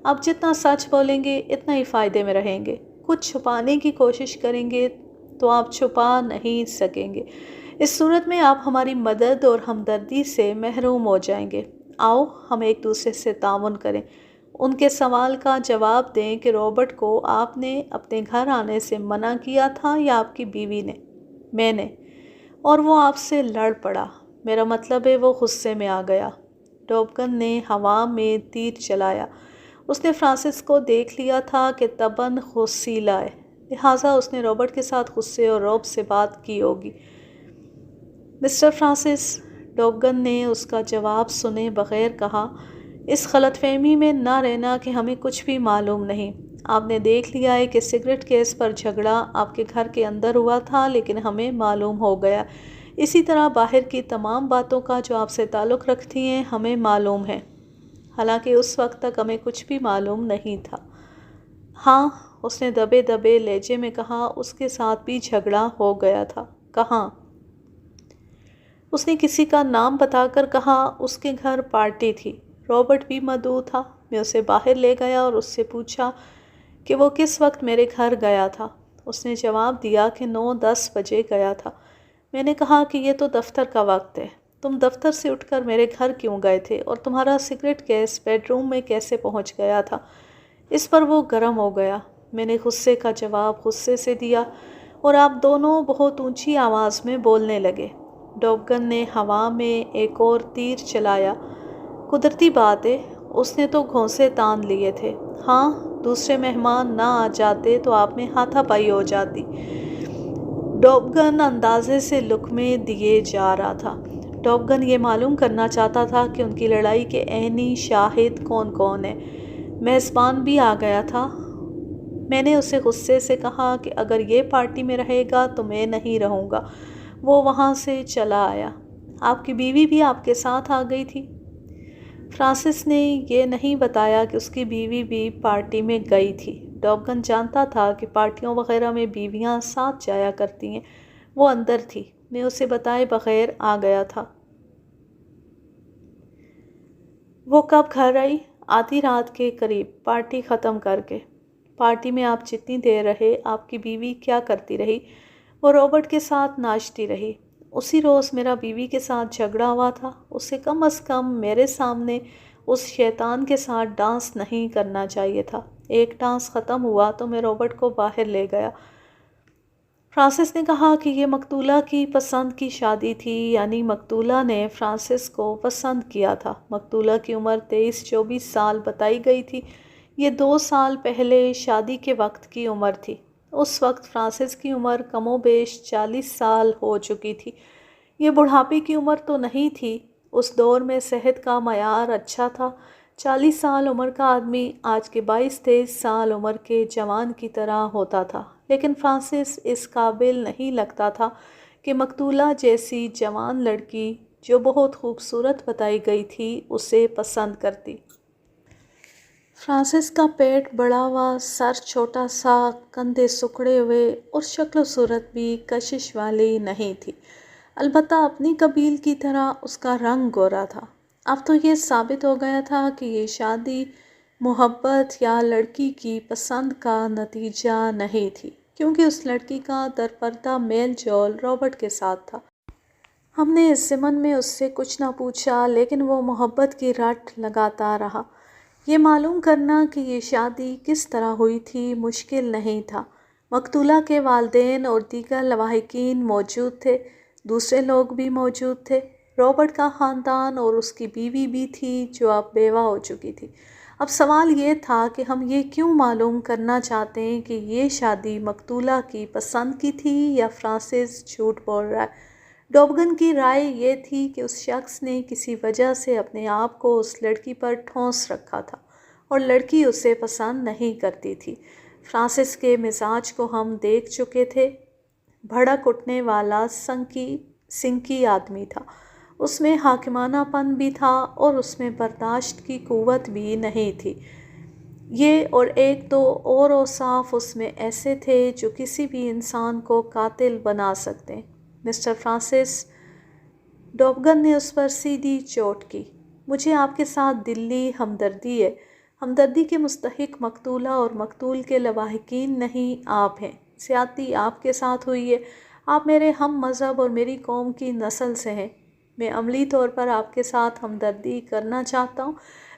آپ جتنا سچ بولیں گے اتنا ہی فائدے میں رہیں گے۔ کچھ چھپانے کی کوشش کریں گے تو آپ چھپا نہیں سکیں گے۔ اس صورت میں آپ ہماری مدد اور ہمدردی سے محروم ہو جائیں گے۔ آؤ ہم ایک دوسرے سے تعاون کریں۔ ان کے سوال کا جواب دیں کہ رابرٹ کو آپ نے اپنے گھر آنے سے منع کیا تھا یا آپ کی بیوی نے؟ میں نے، اور وہ آپ سے لڑ پڑا۔ میرا مطلب ہے وہ غصے میں آ گیا۔ ڈوبگن نے ہوا میں تیر چلایا۔ اس نے فرانسس کو دیکھ لیا تھا کہ طبعاً غصیلا ہے، لہٰذا اس نے رابرٹ کے ساتھ غصے اور رعب سے بات کی ہوگی۔ مسٹر فرانسس، ڈوبگن نے اس کا جواب سنے بغیر کہا، اس غلط فہمی میں نہ رہنا کہ ہمیں کچھ بھی معلوم نہیں۔ آپ نے دیکھ لیا ہے کہ سگریٹ کیس پر جھگڑا آپ کے گھر کے اندر ہوا تھا لیکن ہمیں معلوم ہو گیا۔ اسی طرح باہر کی تمام باتوں کا جو آپ سے تعلق رکھتی ہیں ہمیں معلوم ہے، حالانکہ اس وقت تک ہمیں کچھ بھی معلوم نہیں تھا۔ ہاں، اس نے دبے دبے لہجے میں کہا، اس کے ساتھ بھی جھگڑا ہو گیا تھا۔ کہاں؟ اس نے کسی کا نام بتا کر کہا، اس کے گھر پارٹی تھی، رابرٹ بھی مدعو تھا۔ میں اسے باہر لے گیا اور اس سے پوچھا کہ وہ کس وقت میرے گھر گیا تھا۔ اس نے جواب دیا کہ 9-10 بجے گیا تھا۔ میں نے کہا کہ یہ تو دفتر کا وقت ہے، تم دفتر سے اٹھ کر میرے گھر کیوں گئے تھے اور تمہارا سگریٹ کیس بیڈ روم میں کیسے پہنچ گیا تھا؟ اس پر وہ گرم ہو گیا۔ میں نے غصے کا جواب غصے سے دیا اور آپ دونوں بہت اونچی آواز میں بولنے لگے۔ ڈوبگن نے ہوا میں ایک اور تیر چلایا۔ قدرتی بات ہے، اس نے تو گھونسے تان لیے تھے۔ ہاں، دوسرے مہمان نہ آ جاتے تو آپ میں ہاتھا پائی ہو جاتی۔ ڈوبگن اندازے سے لقمے دیے جا رہا تھا۔ ڈوبگن یہ معلوم کرنا چاہتا تھا کہ ان کی لڑائی کے عینی شاہد کون کون ہیں۔ میزبان بھی آ گیا تھا۔ میں نے اسے غصے سے کہا کہ اگر یہ پارٹی میں رہے گا تو میں نہیں رہوں گا۔ وہ وہاں سے چلا آیا۔ آپ کی بیوی بھی آپ کے ساتھ آ گئی تھی؟ فرانسس نے یہ نہیں بتایا کہ اس کی بیوی بھی پارٹی میں گئی تھی۔ ڈوبگن جانتا تھا کہ پارٹیوں وغیرہ میں بیویاں ساتھ جایا کرتی ہیں۔ وہ اندر تھی، میں اسے بتائے بغیر آ گیا تھا۔ وہ کب گھر آئی؟ آدھی رات کے قریب، پارٹی ختم کر کے۔ پارٹی میں آپ جتنی دیر رہے، آپ کی بیوی کیا کرتی رہی؟ وہ رابرٹ کے ساتھ ناچتی رہی۔ اسی روز میرا بیوی کے ساتھ جھگڑا ہوا تھا، اسے کم از کم میرے سامنے اس شیطان کے ساتھ ڈانس نہیں کرنا چاہیے تھا۔ ایک ڈانس ختم ہوا تو میں رابرٹ کو باہر لے گیا۔ فرانسس نے کہا کہ یہ مقتولہ کی پسند کی شادی تھی، یعنی مقتولہ نے فرانسس کو پسند کیا تھا۔ مقتولہ کی عمر 23-24 سال بتائی گئی تھی۔ یہ 2 سال پہلے شادی کے وقت کی عمر تھی۔ اس وقت فرانسس کی عمر کم و بیش 40 سال ہو چکی تھی۔ یہ بڑھاپے کی عمر تو نہیں تھی، اس دور میں صحت کا معیار اچھا تھا۔ 40 سال عمر کا آدمی آج کے 22-23 سال عمر کے جوان کی طرح ہوتا تھا، لیکن فرانسس اس قابل نہیں لگتا تھا کہ مقتولہ جیسی جوان لڑکی جو بہت خوبصورت بتائی گئی تھی اسے پسند کرتی۔ فرانسس کا پیٹ بڑا ہوا، سر چھوٹا سا، کندھے سکڑے ہوئے اور شکل و صورت بھی کشش والی نہیں تھی، البتہ اپنی قبیل کی طرح اس کا رنگ گورا تھا۔ اب تو یہ ثابت ہو گیا تھا کہ یہ شادی محبت یا لڑکی کی پسند کا نتیجہ نہیں تھی، کیونکہ اس لڑکی کا درپردہ میل جول رابرٹ کے ساتھ تھا۔ ہم نے اس ضمن میں اس سے کچھ نہ پوچھا، لیکن وہ محبت کی رٹ لگاتا رہا۔ یہ معلوم کرنا کہ یہ شادی کس طرح ہوئی تھی مشکل نہیں تھا۔ مقتولہ کے والدین اور دیگر لواحقین موجود تھے، دوسرے لوگ بھی موجود تھے، رابرٹ کا خاندان اور اس کی بیوی بھی تھی جو اب بیوہ ہو چکی تھی۔ اب سوال یہ تھا کہ ہم یہ کیوں معلوم کرنا چاہتے ہیں کہ یہ شادی مقتولہ کی پسند کی تھی یا فرانسس جھوٹ بول رہا ہے۔ ڈوبگن کی رائے یہ تھی کہ اس شخص نے کسی وجہ سے اپنے آپ کو اس لڑکی پر ٹھونس رکھا تھا اور لڑکی اسے پسند نہیں کرتی تھی۔ فرانسس کے مزاج کو ہم دیکھ چکے تھے، بھڑک اٹھنے والا سنکی آدمی تھا، اس میں حاکمانہ پن بھی تھا اور اس میں برداشت کی قوت بھی نہیں تھی۔ یہ اور ایک دو اور اوصاف اس میں ایسے تھے جو کسی بھی انسان کو قاتل بنا سکتے ہیں۔ مسٹر فرانسس، ڈوبگن نے اس پر سیدھی چوٹ کی، مجھے آپ کے ساتھ دلی ہمدردی ہے۔ ہمدردی کے مستحق مقتولہ اور مقتول کے لواحقین نہیں، آپ ہیں۔ زیادتی آپ کے ساتھ ہوئی ہے، آپ میرے ہم مذہب اور میری قوم کی نسل سے ہیں۔ میں عملی طور پر آپ کے ساتھ ہمدردی کرنا چاہتا ہوں،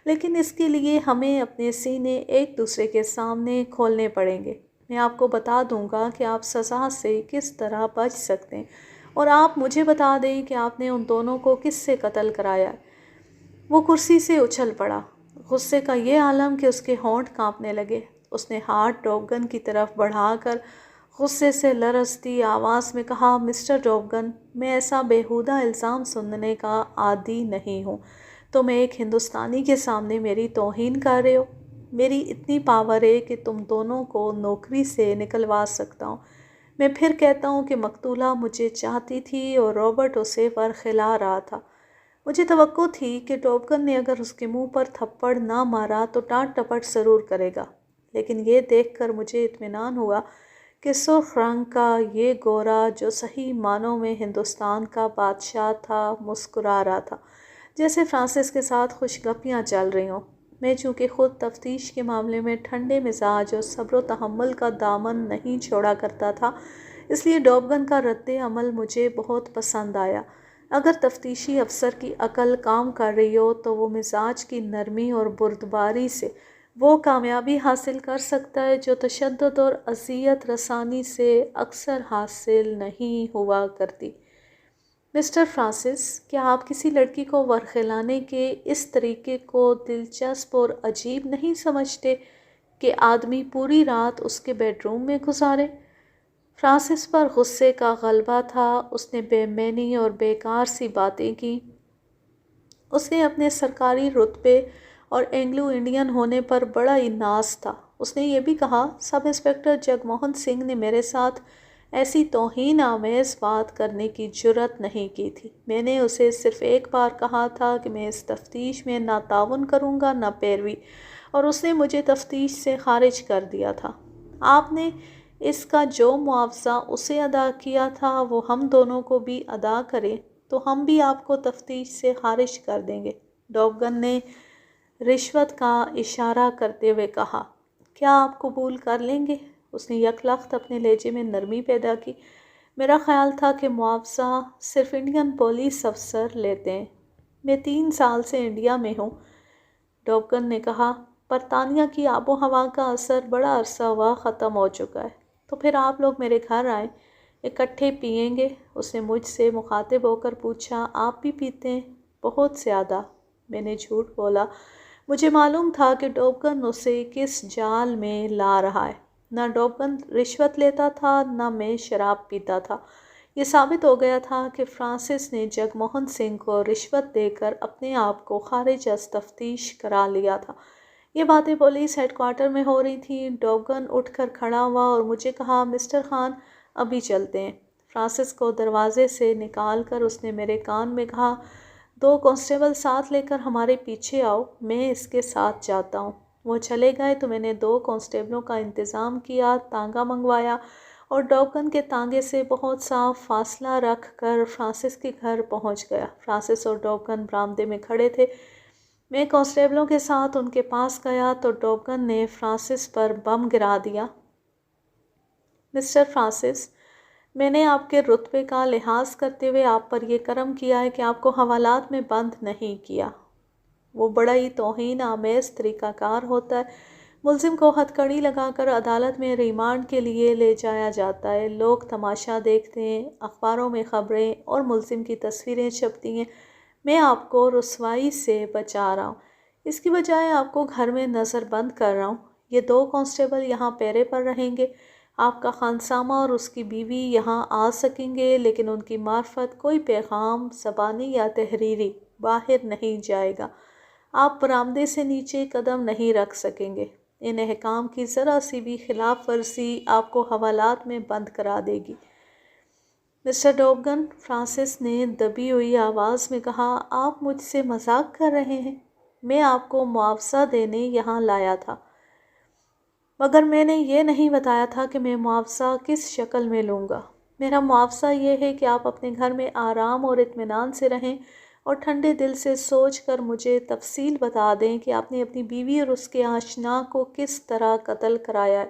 لیکن اس کے لیے ہمیں اپنے سینے ایک دوسرے کے سامنے کھولنے پڑیں گے۔ میں آپ کو بتا دوں گا کہ آپ سزا سے کس طرح بچ سکتے ہیں، اور آپ مجھے بتا دیں کہ آپ نے ان دونوں کو کس سے قتل کرایا ہے۔ وہ کرسی سے اچھل پڑا، غصے کا یہ عالم کہ اس کے ہونٹ کانپنے لگے۔ اس نے ہاتھ ڈوبگن کی طرف بڑھا کر غصے سے لرزتی آواز میں کہا، مسٹر ڈوبگن، میں ایسا بیہودہ الزام سننے کا عادی نہیں ہوں۔ تم ایک ہندوستانی کے سامنے میری توہین کر رہے ہو۔ میری اتنی پاور ہے کہ تم دونوں کو نوکری سے نکلوا سکتا ہوں۔ میں پھر کہتا ہوں کہ مقتولہ مجھے چاہتی تھی اور رابرٹ اسے ورخلا رہا تھا۔ مجھے توقع تھی کہ ڈوبگن نے اگر اس کے منہ پر تھپڑ نہ مارا تو ڈانٹ ٹپٹ ضرور کرے گا، لیکن یہ دیکھ کر مجھے اطمینان ہوا کہ سرخ رنگ کا یہ گورا جو صحیح معنوں میں ہندوستان کا بادشاہ تھا مسکرا رہا تھا، جیسے فرانسس کے ساتھ خوش گپیاں چل رہی ہوں۔ میں چونکہ خود تفتیش کے معاملے میں ٹھنڈے مزاج اور صبر و تحمل کا دامن نہیں چھوڑا کرتا تھا، اس لیے ڈوبگن کا رد عمل مجھے بہت پسند آیا۔ اگر تفتیشی افسر کی عقل کام کر رہی ہو تو وہ مزاج کی نرمی اور بردباری سے وہ کامیابی حاصل کر سکتا ہے جو تشدد اور اذیت رسانی سے اکثر حاصل نہیں ہوا کرتی۔ مسٹر فرانسس، کیا آپ کسی لڑکی کو ورخلانے کے اس طریقے کو دلچسپ اور عجیب نہیں سمجھتے کہ آدمی پوری رات اس کے بیڈ روم میں گزارے؟ فرانسس پر غصے کا غلبہ تھا، اس نے بے معنی اور بیکار سی باتیں کی۔ اس نے اپنے سرکاری رتبے اور اینگلو انڈین ہونے پر بڑا ہی ناز تھا۔ اس نے یہ بھی کہا، سب انسپکٹر جگموہن سنگھ نے میرے ساتھ ایسی توہین آمیز بات کرنے کی جرات نہیں کی تھی۔ میں نے اسے صرف ایک بار کہا تھا کہ میں اس تفتیش میں نہ تعاون کروں گا نہ پیروی، اور اس نے مجھے تفتیش سے خارج کر دیا تھا۔ آپ نے اس کا جو معاوضہ اسے ادا کیا تھا وہ ہم دونوں کو بھی ادا کریں تو ہم بھی آپ کو تفتیش سے خارج کر دیں گے۔ ڈوبگن نے رشوت کا اشارہ کرتے ہوئے کہا، کیا آپ قبول کر لیں گے؟ اس نے یک لخت اپنے لہجے میں نرمی پیدا کی۔ میرا خیال تھا کہ معاوضہ صرف انڈین پولیس افسر لیتے ہیں۔ میں 3 سال سے انڈیا میں ہوں، ڈوبگن نے کہا۔ برطانیہ کی آب و ہوا کا اثر بڑا عرصہ ہوا ختم ہو چکا ہے، تو پھر آپ لوگ میرے گھر آئیں، اکٹھے پئیں گے؟ اس نے مجھ سے مخاطب ہو کر پوچھا، آپ بھی پیتے ہیں؟ بہت زیادہ، میں نے جھوٹ بولا۔ مجھے معلوم تھا کہ ڈوبگن اسے کس جال میں لا رہا ہے۔ نہ ڈوبگن رشوت لیتا تھا نہ میں شراب پیتا تھا۔ یہ ثابت ہو گیا تھا کہ فرانسس نے جگموہن سنگھ کو رشوت دے کر اپنے آپ کو خارج از تفتیش کرا لیا تھا۔ یہ باتیں پولیس ہیڈ کوارٹر میں ہو رہی تھیں۔ ڈوبگن اٹھ کر کھڑا ہوا اور مجھے کہا، مسٹر خان، ابھی چلتے ہیں۔ فرانسس کو دروازے سے نکال کر اس نے میرے کان میں کہا، 2 کانسٹیبل ساتھ لے کر ہمارے پیچھے آؤ، میں اس کے ساتھ جاتا ہوں۔ وہ چلے گئے تو میں نے 2 کانسٹیبلوں کا انتظام کیا، تانگا منگوایا اور ڈوگن کے تانگے سے بہت سا فاصلہ رکھ کر فرانسس کے گھر پہنچ گیا۔ فرانسس اور ڈوگن برآمدے میں کھڑے تھے۔ میں کانسٹیبلوں کے ساتھ ان کے پاس گیا تو ڈوگن نے فرانسس پر بم گرا دیا۔ مسٹر فرانسس، میں نے آپ کے رتبے کا لحاظ کرتے ہوئے آپ پر یہ کرم کیا ہے کہ آپ کو حوالات میں بند نہیں کیا۔ وہ بڑا ہی توہین آمیز طریقہ کار ہوتا ہے۔ ملزم کو ہتھکڑی لگا کر عدالت میں ریمانڈ کے لیے لے جایا جاتا ہے، لوگ تماشا دیکھتے ہیں، اخباروں میں خبریں اور ملزم کی تصویریں چھپتی ہیں۔ میں آپ کو رسوائی سے بچا رہا ہوں، اس کی بجائے آپ کو گھر میں نظر بند کر رہا ہوں۔ یہ 2 کانسٹیبل یہاں پہرے پر رہیں گے، آپ کا خانسامہ اور اس کی بیوی یہاں آ سکیں گے، لیکن ان کی معرفت کوئی پیغام زبانی یا تحریری باہر نہیں جائے گا۔ آپ برآمدے سے نیچے قدم نہیں رکھ سکیں گے۔ ان احکام کی ذرا سی بھی خلاف ورزی آپ کو حوالات میں بند کرا دے گی۔ مسٹر ڈوگن، فرانسس نے دبی ہوئی آواز میں کہا، آپ مجھ سے مذاق کر رہے ہیں؟ میں آپ کو معاوضہ دینے یہاں لایا تھا، مگر میں نے یہ نہیں بتایا تھا کہ میں معاوضہ کس شکل میں لوں گا۔ میرا معاوضہ یہ ہے کہ آپ اپنے گھر میں آرام اور اطمینان سے رہیں اور ٹھنڈے دل سے سوچ کر مجھے تفصیل بتا دیں کہ آپ نے اپنی بیوی اور اس کے آشنا کو کس طرح قتل کرایا ہے۔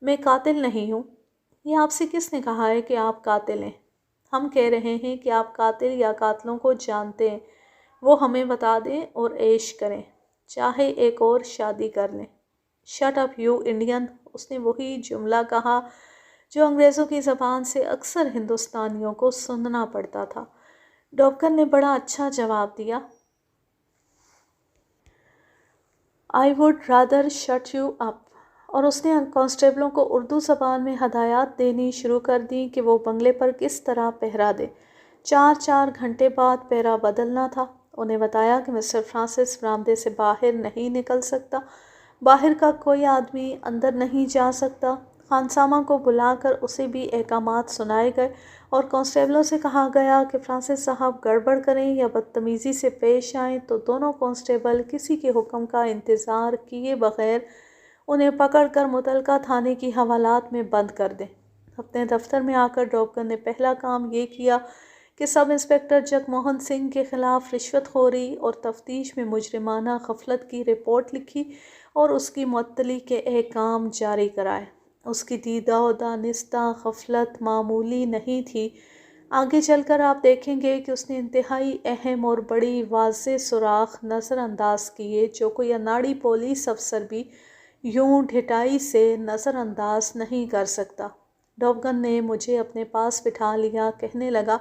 میں قاتل نہیں ہوں۔ یہ آپ سے کس نے کہا ہے کہ آپ قاتل ہیں؟ ہم کہہ رہے ہیں کہ آپ قاتل یا قاتلوں کو جانتے ہیں، وہ ہمیں بتا دیں اور عیش کریں، چاہے ایک اور شادی کر لیں۔ شٹ اپ یو انڈین، اس نے وہی جملہ کہا جو انگریزوں کی زبان سے اکثر ہندوستانیوں کو سننا پڑتا تھا۔ ڈوگن نے بڑا اچھا جواب دیا، I would rather shut you up, اور اس نے کانسٹیبلوں کو اردو زبان میں ہدایات دینی شروع کر دیں کہ وہ بنگلے پر کس طرح پہرا دیں۔ 4 گھنٹے بعد پہرا بدلنا تھا۔ انہیں بتایا کہ مسٹر فرانسس برآمدے سے باہر نہیں نکل سکتا، باہر کا کوئی آدمی اندر نہیں جا سکتا۔ خانسامہ کو بلا کر اسے بھی احکامات سنائے گئے اور کانسٹیبلوں سے کہا گیا کہ فرانسس صاحب گڑبڑ کریں یا بدتمیزی سے پیش آئیں تو دونوں کانسٹیبل کسی کے حکم کا انتظار کیے بغیر انہیں پکڑ کر متعلقہ تھانے کی حوالات میں بند کر دیں۔ اپنے دفتر میں آ کر ڈوگن نے پہلا کام یہ کیا کہ سب انسپکٹر جگ موہن سنگھ کے خلاف رشوت خوری اور تفتیش میں مجرمانہ غفلت کی رپورٹ لکھی اور اس کی معطلی کے احکام جاری کرائے۔ اس کی دیدہ و دانستہ غفلت معمولی نہیں تھی۔ آگے چل کر آپ دیکھیں گے کہ اس نے انتہائی اہم اور بڑی واضح سراغ نظر انداز کیے جو کوئی اناڑی پولیس افسر بھی یوں ڈھٹائی سے نظر انداز نہیں کر سکتا۔ ڈوگن نے مجھے اپنے پاس بٹھا لیا، کہنے لگا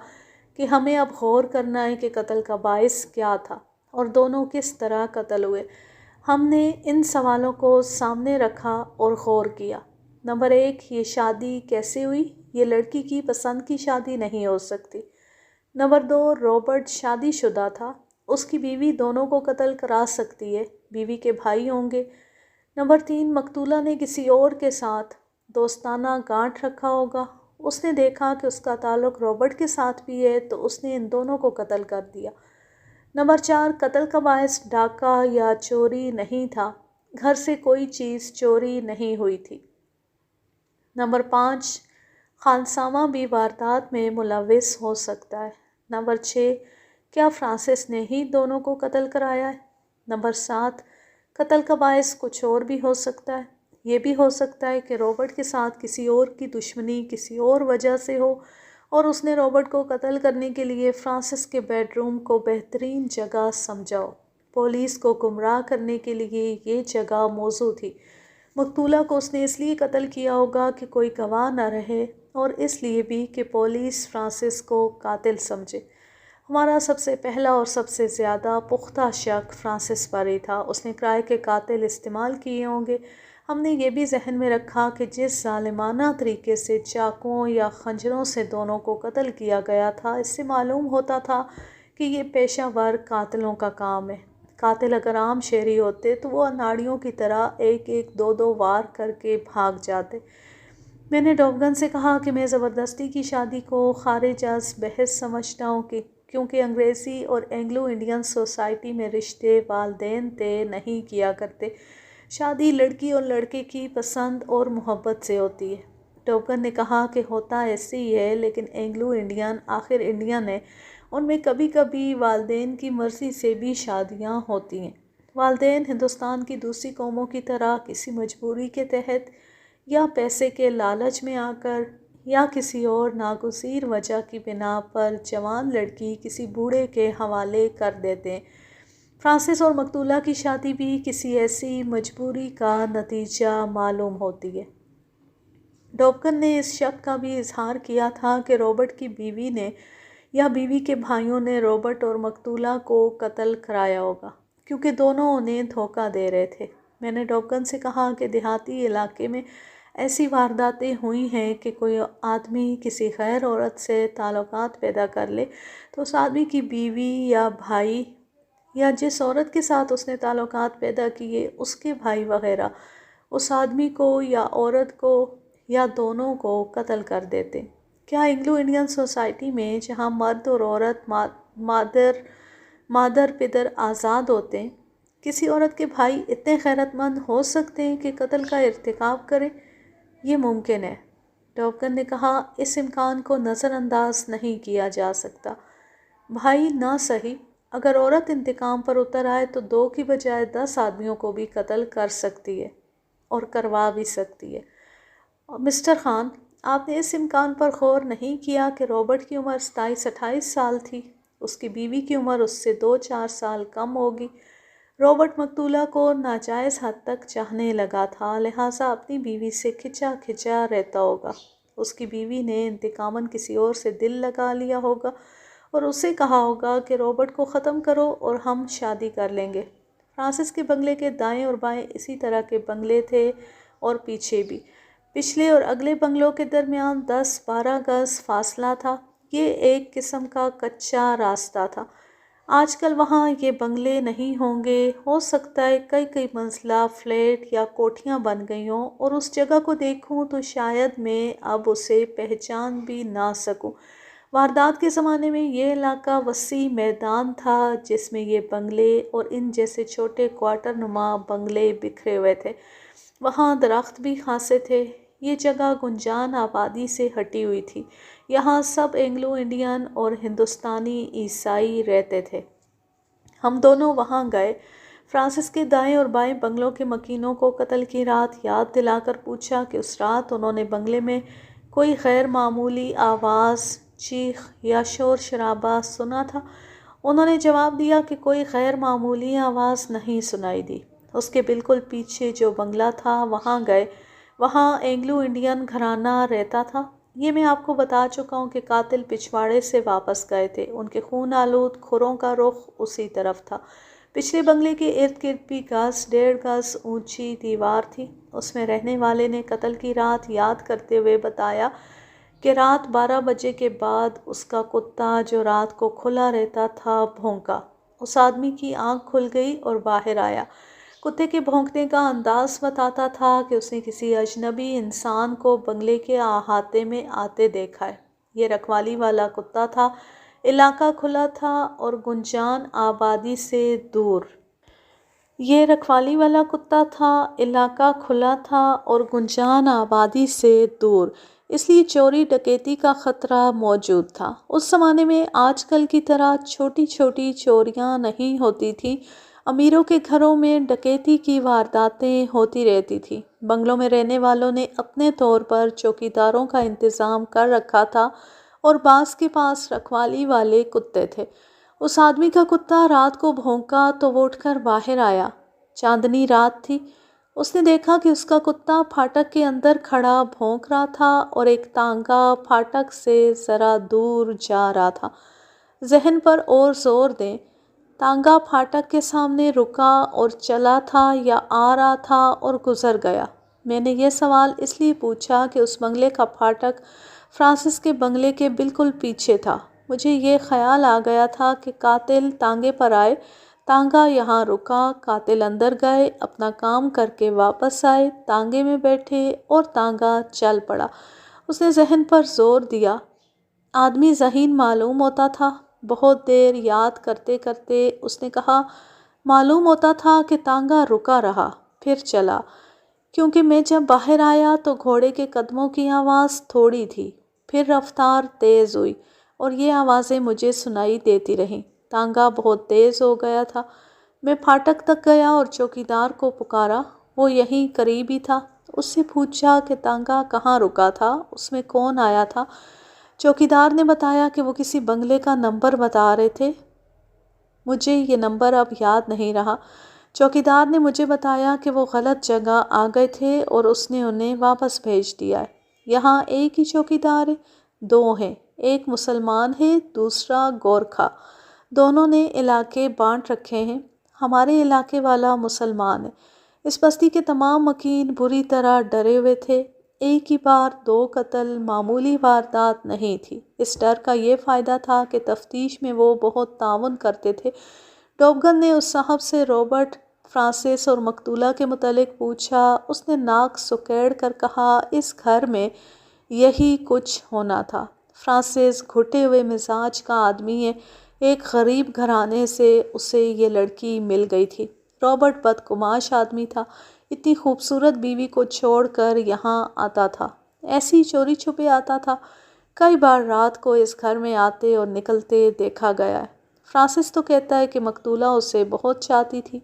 کہ ہمیں اب غور کرنا ہے کہ قتل کا باعث کیا تھا اور دونوں کس طرح قتل ہوئے۔ ہم نے ان سوالوں کو سامنے رکھا اور غور کیا۔ نمبر 1، یہ شادی کیسے ہوئی؟ یہ لڑکی کی پسند کی شادی نہیں ہو سکتی۔ نمبر 2، رابرٹ شادی شدہ تھا، اس کی بیوی دونوں کو قتل کرا سکتی ہے، بیوی کے بھائی ہوں گے۔ نمبر 3، مقتولہ نے کسی اور کے ساتھ دوستانہ گانٹھ رکھا ہوگا، اس نے دیکھا کہ اس کا تعلق رابرٹ کے ساتھ بھی ہے تو اس نے ان دونوں کو قتل کر دیا۔ نمبر 4، قتل کا باعث ڈاکہ یا چوری نہیں تھا، گھر سے کوئی چیز چوری نہیں ہوئی تھی۔ نمبر 5، خانسامہ بھی واردات میں ملوث ہو سکتا ہے۔ نمبر 6، کیا فرانسس نے ہی دونوں کو قتل کرایا ہے؟ نمبر 7، قتل کا باعث کچھ اور بھی ہو سکتا ہے، یہ بھی ہو سکتا ہے کہ رابرٹ کے ساتھ کسی اور کی دشمنی کسی اور وجہ سے ہو اور اس نے رابرٹ کو قتل کرنے کے لیے فرانسس کے بیڈ روم کو بہترین جگہ سمجھا ہو۔ پولیس کو گمراہ کرنے کے لیے یہ جگہ موزوں تھی۔ مقتولہ کو اس نے اس لیے قتل کیا ہوگا کہ کوئی گواہ نہ رہے اور اس لیے بھی کہ پولیس فرانسس کو قاتل سمجھے۔ ہمارا سب سے پہلا اور سب سے زیادہ پختہ شک فرانسس پر ہی تھا، اس نے کرائے کے قاتل استعمال کیے ہوں گے۔ ہم نے یہ بھی ذہن میں رکھا کہ جس ظالمانہ طریقے سے چاقوؤں یا خنجروں سے دونوں کو قتل کیا گیا تھا، اس سے معلوم ہوتا تھا کہ یہ پیشہ ور قاتلوں کا کام ہے۔ قاتل اگر عام شہری ہوتے تو وہ اناڑیوں کی طرح ایک ایک دو وار کر کے بھاگ جاتے۔ میں نے ڈوبگن سے کہا کہ میں زبردستی کی شادی کو خارج از بحث سمجھتا ہوں کیونکہ انگریزی اور اینگلو انڈین سوسائٹی میں رشتے والدین طے نہیں کیا کرتے۔ شادی لڑکی اور لڑکے کی پسند اور محبت سے ہوتی ہے۔ ڈوبگن نے کہا کہ ہوتا ایسے ہی ہے، لیکن اینگلو انڈین آخر انڈین ہے، ان میں کبھی کبھی والدین کی مرضی سے بھی شادیاں ہوتی ہیں۔ والدین ہندوستان کی دوسری قوموں کی طرح کسی مجبوری کے تحت یا پیسے کے لالچ میں آ کر یا کسی اور ناگزیر وجہ کی بنا پر جوان لڑکی کسی بوڑھے کے حوالے کر دیتے ہیں۔ فرانسس اور مقتولہ کی شادی بھی کسی ایسی مجبوری کا نتیجہ معلوم ہوتی ہے۔ ڈوبگن نے اس شک کا بھی اظہار کیا تھا کہ رابرٹ کی بیوی نے یا بیوی کے بھائیوں نے رابرٹ اور مقتولہ کو قتل کرایا ہوگا، کیونکہ دونوں انہیں دھوکہ دے رہے تھے۔ میں نے ڈوبگن سے کہا کہ دیہاتی علاقے میں ایسی وارداتیں ہوئی ہیں کہ کوئی آدمی کسی غیر عورت سے تعلقات پیدا کر لے تو اس آدمی کی بیوی یا بھائی یا جس عورت کے ساتھ اس نے تعلقات پیدا کیے اس کے بھائی وغیرہ اس آدمی کو یا عورت کو یا دونوں کو قتل کر دیتے۔ کیا اینگلو انڈین سوسائٹی میں جہاں مرد اور عورت مادر پدر آزاد ہوتے ہیں، کسی عورت کے بھائی اتنے غیرت مند ہو سکتے ہیں کہ قتل کا ارتکاب کریں؟ یہ ممکن ہے۔ ڈوبگن نے کہا اس امکان کو نظر انداز نہیں کیا جا سکتا۔ بھائی نہ صحیح، اگر عورت انتقام پر اتر آئے تو 2 کی بجائے 10 آدمیوں کو بھی قتل کر سکتی ہے اور کروا بھی سکتی ہے۔ مسٹر خان، آپ نے اس امکان پر غور نہیں کیا کہ رابرٹ کی عمر 27-28 سال تھی، اس کی بیوی کی عمر اس سے 2-4 سال کم ہوگی۔ رابرٹ مقتولہ کو ناجائز حد تک چاہنے لگا تھا، لہٰذا اپنی بیوی سے کھچا کھچا رہتا ہوگا۔ اس کی بیوی نے انتقاماً کسی اور سے دل لگا لیا ہوگا اور اسے کہا ہوگا کہ رابرٹ کو ختم کرو اور ہم شادی کر لیں گے۔ فرانسس کے بنگلے کے دائیں اور بائیں اسی طرح کے بنگلے تھے اور پیچھے بھی۔ پچھلے اور اگلے بنگلوں کے درمیان 10-12 گز فاصلہ تھا۔ یہ ایک قسم کا کچا راستہ تھا۔ آج کل وہاں یہ بنگلے نہیں ہوں گے، ہو سکتا ہے کئی منزلہ فلیٹ یا کوٹھیاں بن گئی ہوں، اور اس جگہ کو دیکھوں تو شاید میں اب اسے پہچان بھی نہ سکوں۔ واردات کے زمانے میں یہ علاقہ وسیع میدان تھا جس میں یہ بنگلے اور ان جیسے چھوٹے کوارٹر نما بنگلے بکھرے ہوئے تھے۔ وہاں درخت بھی خاصے تھے۔ یہ جگہ گنجان آبادی سے ہٹی ہوئی تھی۔ یہاں سب اینگلو انڈین اور ہندوستانی عیسائی رہتے تھے۔ ہم دونوں وہاں گئے۔ فرانسس کے دائیں اور بائیں بنگلوں کے مکینوں کو قتل کی رات یاد دلا کر پوچھا کہ اس رات انہوں نے بنگلے میں کوئی غیر معمولی آواز، چیخ یا شور شرابہ سنا تھا؟ انہوں نے جواب دیا کہ کوئی غیر معمولی آواز نہیں سنائی دی۔ اس کے بالکل پیچھے جو بنگلہ تھا وہاں گئے۔ وہاں اینگلو انڈین گھرانہ رہتا تھا۔ یہ میں آپ کو بتا چکا ہوں کہ قاتل پچھواڑے سے واپس گئے تھے۔ ان کے خون آلود کھروں کا رخ اسی طرف تھا۔ پچھلے بنگلے کے ارد گرد بھی 1.5 گز اونچی دیوار تھی۔ اس میں رہنے والے نے قتل کی رات یاد کرتے ہوئے بتایا کہ رات 12 بجے کے بعد اس کا کتا جو رات کو کھلا رہتا تھا بھونکا۔ اس آدمی کی آنکھ کھل گئی اور باہر آیا۔ کتے کے بھونکنے کا انداز بتاتا تھا کہ اس نے کسی اجنبی انسان کو بنگلے کے احاطے میں آتے دیکھا ہے۔ یہ رکھوالی والا کتا تھا۔ علاقہ کھلا تھا اور گنجان آبادی سے دور۔ یہ رکھوالی والا کتا تھا، علاقہ کھلا تھا اور گنجان آبادی سے دور، اس لیے چوری ڈکیتی کا خطرہ موجود تھا۔ اس زمانے میں آج کل کی طرح چھوٹی چھوٹی چوریاں نہیں ہوتی تھیں۔ امیروں کے گھروں میں ڈکیتی کی وارداتیں ہوتی رہتی تھیں۔ بنگلوں میں رہنے والوں نے اپنے طور پر چوکیداروں کا انتظام کر رکھا تھا اور بعض کے پاس رکھوالی والے کتے تھے۔ اس آدمی کا کتا رات کو بھونکا تو وہ اٹھ کر باہر آیا۔ چاندنی رات تھی۔ اس نے دیکھا کہ اس کا کتا پھاٹک کے اندر کھڑا بھونک رہا تھا اور ایک تانگا پھاٹک سے ذرا دور جا رہا تھا۔ ذہن پر اور زور دیں، تانگا پھاٹک کے سامنے رکا اور چلا تھا یا آ رہا تھا اور گزر گیا؟ میں نے یہ سوال اس لیے پوچھا کہ اس بنگلے کا پھاٹک فرانسس کے بنگلے کے بالکل پیچھے تھا۔ مجھے یہ خیال آ گیا تھا کہ قاتل تانگے پر آئے، تانگا یہاں رکا، قاتل اندر گئے، اپنا کام کر کے واپس آئے، تانگے میں بیٹھے اور تانگا چل پڑا۔ اس نے ذہن پر زور دیا۔ آدمی ذہین معلوم ہوتا تھا۔ بہت دیر یاد کرتے کرتے اس نے کہا، معلوم ہوتا تھا کہ تانگا رکا رہا، پھر چلا، کیونکہ میں جب باہر آیا تو گھوڑے کے قدموں کی آواز تھوڑی تھی، پھر رفتار تیز ہوئی اور یہ آوازیں مجھے سنائی دیتی رہیں۔ تانگا بہت تیز ہو گیا تھا۔ میں پھاٹک تک گیا اور چوکیدار کو پکارا، وہ یہیں قریب ہی تھا۔ اس سے پوچھا کہ تانگا کہاں رکا تھا، اس میں کون آیا تھا۔ چوکیدار نے بتایا کہ وہ کسی بنگلے کا نمبر بتا رہے تھے۔ مجھے یہ نمبر اب یاد نہیں رہا۔ چوکیدار نے مجھے بتایا کہ وہ غلط جگہ آ گئے تھے اور اس نے انہیں واپس بھیج دیا ہے۔ یہاں ایک ہی چوکیدار ہے؟ دو ہیں، ایک مسلمان ہے، دوسرا گورکھا۔ دونوں نے علاقے بانٹ رکھے ہیں۔ ہمارے علاقے والا مسلمان ہے۔ اس بستی کے تمام مکین بری طرح ڈرے ہوئے تھے۔ ایک ہی بار 2 قتل معمولی واردات نہیں تھی۔ اس ڈر کا یہ فائدہ تھا کہ تفتیش میں وہ بہت تعاون کرتے تھے۔ ڈوبگن نے اس صاحب سے رابرٹ، فرانسس اور مقتولہ کے متعلق پوچھا۔ اس نے ناک سکیڑ کر کہا، اس گھر میں یہی کچھ ہونا تھا۔ فرانسس گھٹے ہوئے مزاج کا آدمی ہے، ایک غریب گھرانے سے اسے یہ لڑکی مل گئی تھی۔ رابرٹ بدگماش آدمی تھا، اتنی خوبصورت بیوی کو چھوڑ کر یہاں آتا تھا، ایسے ہی چوری چھپے آتا تھا۔ کئی بار رات کو اس گھر میں آتے اور نکلتے دیکھا گیا ہے۔ فرانسس تو کہتا ہے کہ مقتولہ اسے بہت چاہتی تھی۔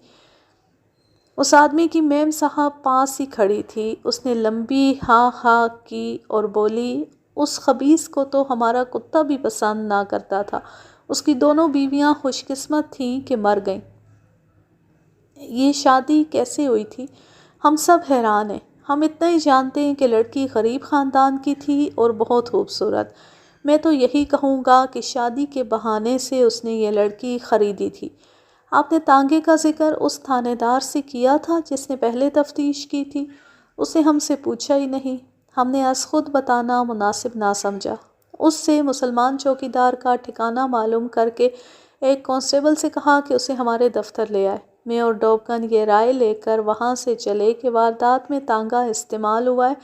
اس آدمی کی میم صاحب پاس ہی کھڑی تھی۔ اس نے لمبی ہاں ہاں کی اور بولی، اس خبیث کو تو ہمارا کتا بھی پسند نہ کرتا تھا۔ اس کی دونوں بیویاں خوش قسمت تھیں کہ مر گئیں۔ یہ شادی کیسے ہوئی تھی؟ ہم سب حیران ہیں۔ ہم اتنا ہی جانتے ہیں کہ لڑکی غریب خاندان کی تھی اور بہت خوبصورت۔ میں تو یہی کہوں گا کہ شادی کے بہانے سے اس نے یہ لڑکی خریدی تھی۔ آپ نے تانگے کا ذکر اس تھانے دار سے کیا تھا جس نے پہلے تفتیش کی تھی؟ اس نے ہم سے پوچھا ہی نہیں۔ ہم نے از خود بتانا مناسب نہ سمجھا۔ اس سے مسلمان چوکیدار کا ٹھکانہ معلوم کر کے ایک کانسٹیبل سے کہا کہ اسے ہمارے دفتر لے آئے۔ میں اور ڈوبگن یہ رائے لے کر وہاں سے چلے کہ واردات میں تانگا استعمال ہوا ہے،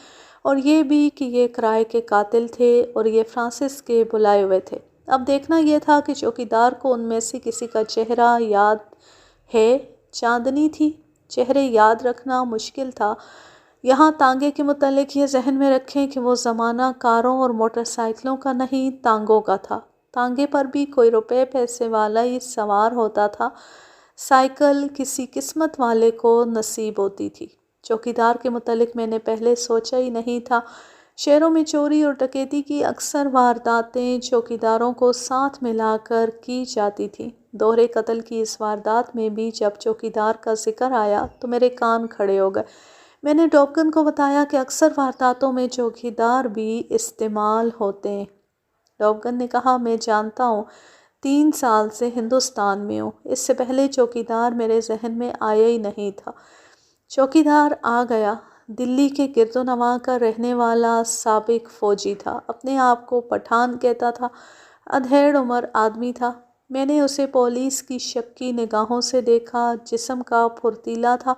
اور یہ بھی کہ یہ کرائے کے قاتل تھے اور یہ فرانسس کے بلائے ہوئے تھے۔ اب دیکھنا یہ تھا کہ چوکیدار کو ان میں سے کسی کا چہرہ یاد ہے۔ چاندنی تھی، چہرے یاد رکھنا مشکل تھا۔ یہاں تانگے کے متعلق یہ ذہن میں رکھیں کہ وہ زمانہ کاروں اور موٹر سائیکلوں کا نہیں، تانگوں کا تھا۔ تانگے پر بھی کوئی روپے پیسے والا ہی سوار ہوتا تھا، سائیکل کسی قسمت والے کو نصیب ہوتی تھی۔ چوکیدار کے متعلق میں نے پہلے سوچا ہی نہیں تھا۔ شہروں میں چوری اور ڈکیتی کی اکثر وارداتیں چوکیداروں کو ساتھ ملا کر کی جاتی تھیں۔ دوہرے قتل کی اس واردات میں بھی جب چوکیدار کا ذکر آیا تو میرے کان کھڑے ہو گئے۔ میں نے ڈوبگن کو بتایا کہ اکثر وارداتوں میں چوکیدار بھی استعمال ہوتے ہیں۔ ڈوبگن نے کہا، میں جانتا ہوں، 3 سال سے ہندوستان میں ہوں، اس سے پہلے چوکیدار میرے ذہن میں آیا ہی نہیں تھا۔ چوکیدار آ گیا۔ دلی کے گرد و نواح کا رہنے والا سابق فوجی تھا، اپنے آپ کو پٹھان کہتا تھا، ادھیڑ عمر آدمی تھا۔ میں نے اسے پولیس کی شکی نگاہوں سے دیکھا، جسم کا پھرتیلا تھا۔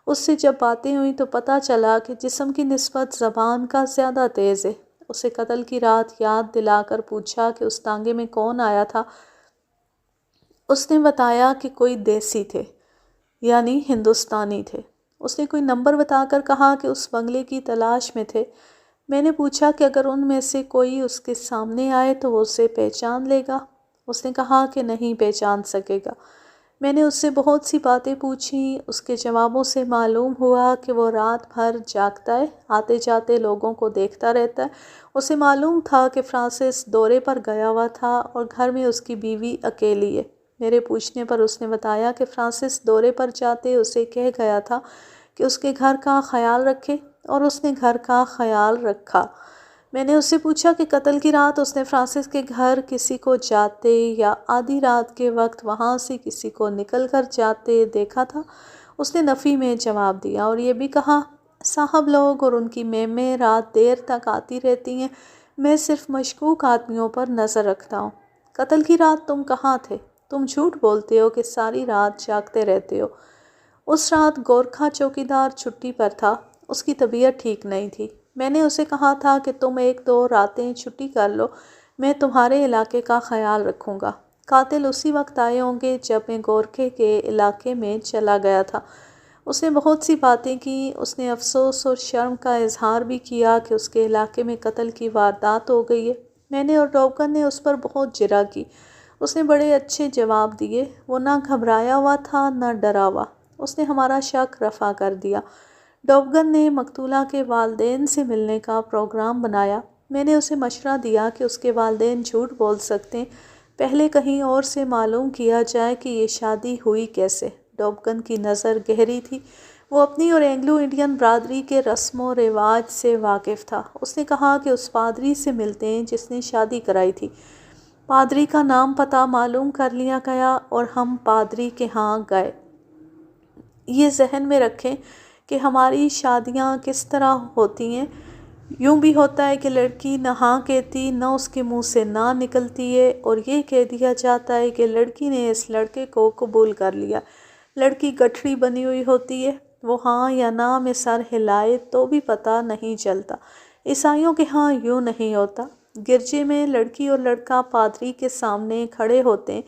اس سے جب باتیں ہوئیں تو پتہ چلا کہ جسم کی نسبت زبان کا زیادہ تیز ہے۔ اسے قتل کی رات یاد دلا کر پوچھا کہ اس تانگے میں کون آیا تھا۔ اس نے بتایا کہ کوئی دیسی تھے، یعنی ہندوستانی تھے۔ اس نے کوئی نمبر بتا کر کہا کہ اس بنگلے کی تلاش میں تھے۔ میں نے پوچھا کہ اگر ان میں سے کوئی اس کے سامنے آئے تو وہ اسے پہچان لے گا؟ اس نے کہا کہ نہیں پہچان سکے گا۔ میں نے اس سے بہت سی باتیں پوچھیں۔ اس کے جوابوں سے معلوم ہوا کہ وہ رات بھر جاگتا ہے، آتے جاتے لوگوں کو دیکھتا رہتا ہے۔ اسے معلوم تھا کہ فرانسس دورے پر گیا ہوا تھا اور گھر میں اس کی بیوی اکیلی ہے۔ میرے پوچھنے پر اس نے بتایا کہ فرانسس دورے پر جاتے اسے کہہ گیا تھا کہ اس کے گھر کا خیال رکھے، اور اس نے گھر کا خیال رکھا۔ میں نے اس سے پوچھا کہ قتل کی رات اس نے فرانسس کے گھر کسی کو جاتے یا آدھی رات کے وقت وہاں سے کسی کو نکل کر جاتے دیکھا تھا؟ اس نے نفی میں جواب دیا اور یہ بھی کہا، صاحب لوگ اور ان کی میمیں رات دیر تک آتی رہتی ہیں، میں صرف مشکوک آدمیوں پر نظر رکھتا ہوں۔ قتل کی رات تم کہاں تھے؟ تم جھوٹ بولتے ہو کہ ساری رات جاگتے رہتے ہو۔ اس رات گورکھا چوکیدار چھٹی پر تھا، اس کی طبیعت ٹھیک نہیں تھی۔ میں نے اسے کہا تھا کہ تم 1-2 راتیں چھٹی کر لو، میں تمہارے علاقے کا خیال رکھوں گا۔ قاتل اسی وقت آئے ہوں گے جب میں گورکھے کے علاقے میں چلا گیا تھا۔ اس نے بہت سی باتیں کی، اس نے افسوس اور شرم کا اظہار بھی کیا کہ اس کے علاقے میں قتل کی واردات ہو گئی ہے۔ میں نے اور ڈوبگن نے اس پر بہت جرح کی۔ اس نے بڑے اچھے جواب دیے، وہ نہ گھبرایا ہوا تھا نہ ڈرا ہوا۔ اس نے ہمارا شک رفع کر دیا۔ ڈوبگن نے مقتولہ کے والدین سے ملنے کا پروگرام بنایا۔ میں نے اسے مشورہ دیا کہ اس کے والدین جھوٹ بول سکتے ہیں، پہلے کہیں اور سے معلوم کیا جائے کہ یہ شادی ہوئی کیسے۔ ڈوبگن کی نظر گہری تھی، وہ اپنی اور اینگلو انڈین برادری کے رسم و رواج سے واقف تھا۔ اس نے کہا کہ اس پادری سے ملتے ہیں جس نے شادی کرائی تھی۔ پادری کا نام پتہ معلوم کر لیا گیا اور ہم پادری کے ہاں گئے۔ یہ ذہن میں رکھیں کہ ہماری شادیاں کس طرح ہوتی ہیں۔ یوں بھی ہوتا ہے کہ لڑکی نہ ہاں کہتی نہ اس کے منہ سے نہ نکلتی ہے، اور یہ کہہ دیا جاتا ہے کہ لڑکی نے اس لڑکے کو قبول کر لیا۔ لڑکی گٹھڑی بنی ہوئی ہوتی ہے، وہ ہاں یا نہ میں سر ہلائے تو بھی پتہ نہیں چلتا۔ عیسائیوں کے ہاں یوں نہیں ہوتا۔ گرجے میں لڑکی اور لڑکا پادری کے سامنے کھڑے ہوتے ہیں،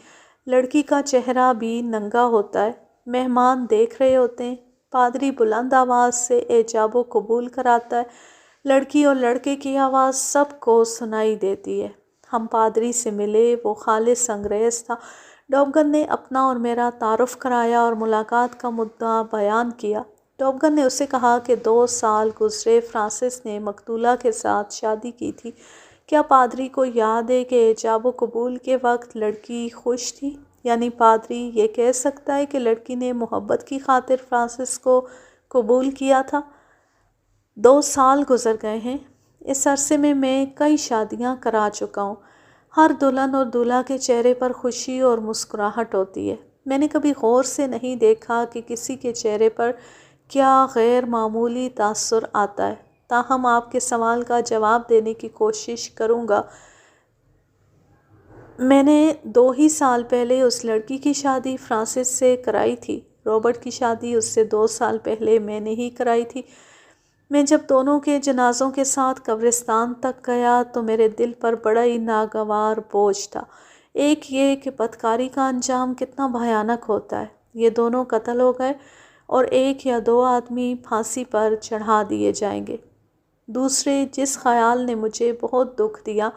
لڑکی کا چہرہ بھی ننگا ہوتا ہے، مہمان دیکھ رہے ہوتے ہیں، پادری بلند آواز سے ایجاب و قبول کراتا ہے، لڑکی اور لڑکے کی آواز سب کو سنائی دیتی ہے۔ ہم پادری سے ملے، وہ خالص انگریز تھا۔ ڈوبگن نے اپنا اور میرا تعارف کرایا اور ملاقات کا مدعا بیان کیا۔ ڈوبگن نے اسے کہا کہ 2 سال گزرے فرانسس نے مقتولہ کے ساتھ شادی کی تھی۔ کیا پادری کو یاد ہے کہ ایجاب و قبول کے وقت لڑکی خوش تھی؟ یعنی پادری یہ کہہ سکتا ہے کہ لڑکی نے محبت کی خاطر فرانسس کو قبول کیا تھا۔ 2 سال گزر گئے ہیں۔ اس عرصے میں کئی شادیاں کرا چکا ہوں۔ ہر دلہن اور دولہا کے چہرے پر خوشی اور مسکراہٹ ہوتی ہے۔ میں نے کبھی غور سے نہیں دیکھا کہ کسی کے چہرے پر کیا غیر معمولی تاثر آتا ہے۔ تاہم آپ کے سوال کا جواب دینے کی کوشش کروں گا۔ میں نے 2 ہی سال پہلے اس لڑکی کی شادی فرانسس سے کرائی تھی۔ رابرٹ کی شادی اس سے 2 سال پہلے میں نے ہی کرائی تھی۔ میں جب دونوں کے جنازوں کے ساتھ قبرستان تک گیا تو میرے دل پر بڑا ہی ناگوار بوجھ تھا۔ ایک یہ کہ بدکاری کا انجام کتنا بھیانک ہوتا ہے۔ یہ دونوں قتل ہو گئے اور 1 یا 2 آدمی پھانسی پر چڑھا دیے جائیں گے۔ دوسرے جس خیال نے مجھے بہت دکھ دیا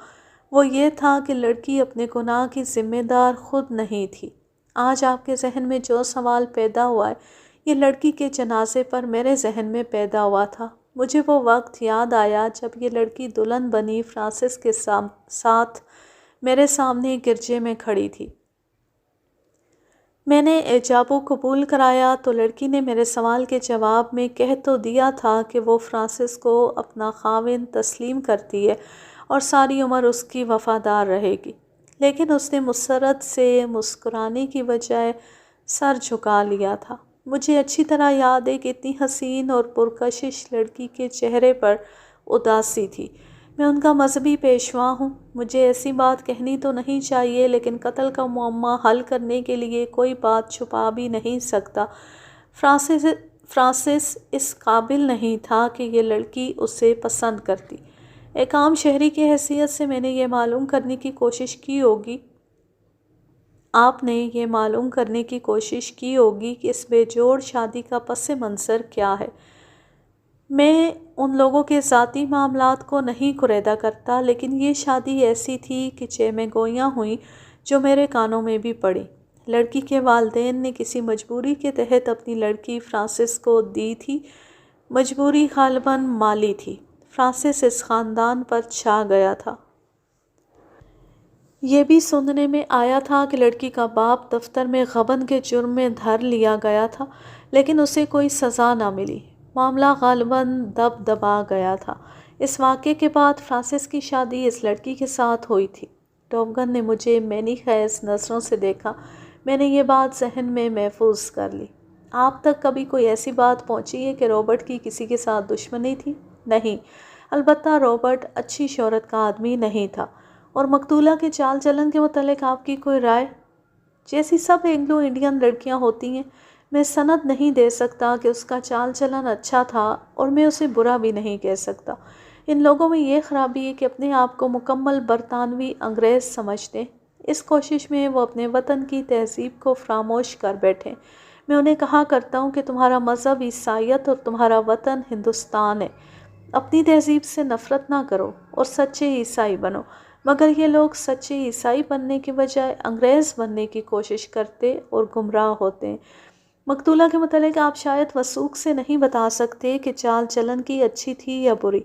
وہ یہ تھا کہ لڑکی اپنے گناہ کی ذمہ دار خود نہیں تھی۔ آج آپ کے ذہن میں جو سوال پیدا ہوا ہے، یہ لڑکی کے جنازے پر میرے ذہن میں پیدا ہوا تھا۔ مجھے وہ وقت یاد آیا جب یہ لڑکی دلہن بنی فرانسس کے ساتھ میرے سامنے گرجے میں کھڑی تھی۔ میں نے ایجاب و قبول کرایا تو لڑکی نے میرے سوال کے جواب میں کہہ تو دیا تھا کہ وہ فرانسس کو اپنا خاوند تسلیم کرتی ہے اور ساری عمر اس کی وفادار رہے گی، لیکن اس نے مسرت سے مسکرانے کی بجائے سر جھکا لیا تھا۔ مجھے اچھی طرح یاد ہے کہ اتنی حسین اور پرکشش لڑکی کے چہرے پر اداسی تھی۔ میں ان کا مذہبی پیشوا ہوں، مجھے ایسی بات کہنی تو نہیں چاہیے، لیکن قتل کا معمہ حل کرنے کے لیے کوئی بات چھپا بھی نہیں سکتا۔ فرانسس اس قابل نہیں تھا کہ یہ لڑکی اسے پسند کرتی۔ ایک عام شہری کی حیثیت سے میں نے یہ معلوم کرنے کی کوشش کی ہوگی آپ نے یہ معلوم کرنے کی کوشش کی ہوگی کہ اس بے جوڑ شادی کا پس منظر کیا ہے۔ میں ان لوگوں کے ذاتی معاملات کو نہیں کریدہ کرتا، لیکن یہ شادی ایسی تھی کہ چیمیں گوئیاں ہوئیں جو میرے کانوں میں بھی پڑیں۔ لڑکی کے والدین نے کسی مجبوری کے تحت اپنی لڑکی فرانسس کو دی تھی۔ مجبوری غالباً مالی تھی۔ فرانسس اس خاندان پر چھا گیا تھا۔ یہ بھی سننے میں آیا تھا کہ لڑکی کا باپ دفتر میں غبن کے جرم میں دھر لیا گیا تھا، لیکن اسے کوئی سزا نہ ملی۔ معاملہ غالباً دب دبا گیا تھا۔ اس واقعے کے بعد فرانسس کی شادی اس لڑکی کے ساتھ ہوئی تھی۔ ڈوبگن نے مجھے مینی خیز نظروں سے دیکھا۔ میں نے یہ بات ذہن میں محفوظ کر لی۔ آپ تک کبھی کوئی ایسی بات پہنچی ہے کہ رابرٹ کی کسی کے ساتھ دشمنی تھی؟ نہیں، البتہ رابرٹ اچھی شہرت کا آدمی نہیں تھا۔ اور مقتولہ کے چال چلن کے متعلق آپ کی کوئی رائے؟ جیسی سب اینگلو انڈین لڑکیاں ہوتی ہیں، میں سند نہیں دے سکتا کہ اس کا چال چلن اچھا تھا، اور میں اسے برا بھی نہیں کہہ سکتا۔ ان لوگوں میں یہ خرابی ہے کہ اپنے آپ کو مکمل برطانوی انگریز سمجھتے ہیں۔ اس کوشش میں وہ اپنے وطن کی تہذیب کو فراموش کر بیٹھے۔ میں انہیں کہا کرتا ہوں کہ تمہارا مذہب عیسائیت اور تمہارا وطن ہندوستان ہے۔ اپنی تہذیب سے نفرت نہ کرو اور سچے عیسائی بنو، مگر یہ لوگ سچے عیسائی بننے کے بجائے انگریز بننے کی کوشش کرتے اور گمراہ ہوتے ہیں۔ مقتولہ کے متعلق آپ شاید وثوق سے نہیں بتا سکتے کہ چال چلن کی اچھی تھی یا بری۔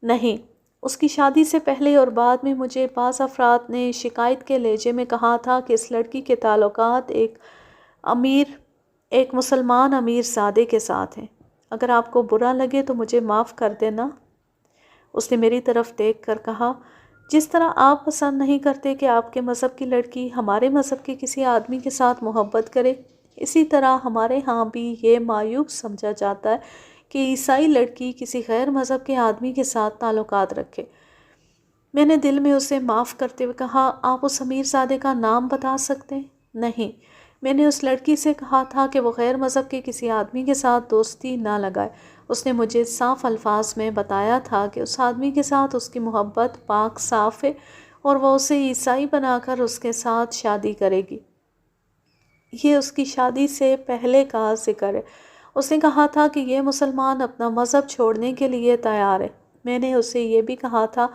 نہیں، اس کی شادی سے پہلے اور بعد میں مجھے بعض افراد نے شکایت کے لہجے میں کہا تھا کہ اس لڑکی کے تعلقات ایک مسلمان امیر زادے کے ساتھ ہیں۔ اگر آپ کو برا لگے تو مجھے معاف کر دینا۔ اس نے میری طرف دیکھ کر کہا، جس طرح آپ پسند نہیں کرتے کہ آپ کے مذہب کی لڑکی ہمارے مذہب کے کسی آدمی کے ساتھ محبت کرے، اسی طرح ہمارے ہاں بھی یہ معیوب سمجھا جاتا ہے کہ عیسائی لڑکی کسی غیر مذہب کے آدمی کے ساتھ تعلقات رکھے۔ میں نے دل میں اسے معاف کرتے ہوئے کہا، آپ اس امیر زادے کا نام بتا سکتے ہیں؟ نہیں، میں نے اس لڑکی سے کہا تھا کہ وہ غیر مذہب کے کسی آدمی کے ساتھ دوستی نہ لگائے۔ اس نے مجھے صاف الفاظ میں بتایا تھا کہ اس آدمی کے ساتھ اس کی محبت پاک صاف ہے اور وہ اسے عیسائی بنا کر اس کے ساتھ شادی کرے گی۔ یہ اس کی شادی سے پہلے کا ذکر ہے۔ اس نے کہا تھا کہ یہ مسلمان اپنا مذہب چھوڑنے کے لیے تیار ہے۔ میں نے اسے یہ بھی کہا تھا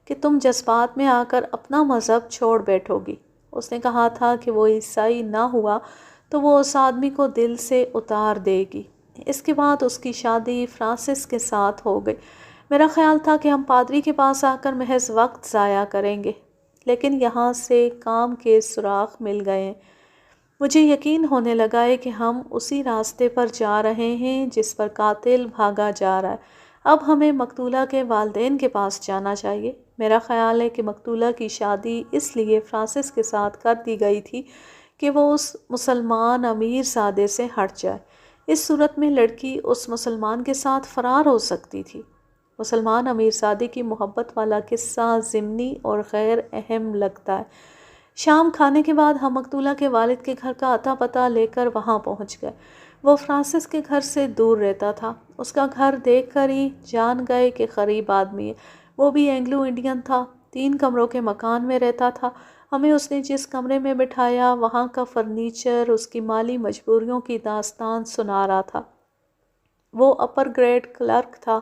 کہ تم جذبات میں آ کر اپنا مذہب چھوڑ بیٹھو گی۔ اس نے کہا تھا کہ وہ عیسائی نہ ہوا تو وہ اس آدمی کو دل سے اتار دے گی۔ اس کے بعد اس کی شادی فرانسس کے ساتھ ہو گئی۔ میرا خیال تھا کہ ہم پادری کے پاس آ کر محض وقت ضائع کریں گے، لیکن یہاں سے کام کے سراغ مل گئے ہیں۔ مجھے یقین ہونے لگا ہے کہ ہم اسی راستے پر جا رہے ہیں جس پر قاتل بھاگا جا رہا ہے۔ اب ہمیں مقتولہ کے والدین کے پاس جانا چاہیے۔ میرا خیال ہے کہ مقتولہ کی شادی اس لیے فرانسس کے ساتھ کر دی گئی تھی کہ وہ اس مسلمان امیر زادے سے ہٹ جائے۔ اس صورت میں لڑکی اس مسلمان کے ساتھ فرار ہو سکتی تھی۔ مسلمان امیر زادے کی محبت والا قصہ ضمنی اور غیر اہم لگتا ہے۔ شام کھانے کے بعد ہم مقتولہ کے والد کے گھر کا اتا پتہ لے کر وہاں پہنچ گئے۔ وہ فرانسس کے گھر سے دور رہتا تھا۔ اس کا گھر دیکھ کر ہی جان گئے کہ غریب آدمی ہے۔ وہ بھی اینگلو انڈین تھا، 3 کمروں کے مکان میں رہتا تھا۔ ہمیں اس نے جس کمرے میں بٹھایا وہاں کا فرنیچر اس کی مالی مجبوریوں کی داستان سنا رہا تھا۔ وہ اپر گریڈ کلرک تھا۔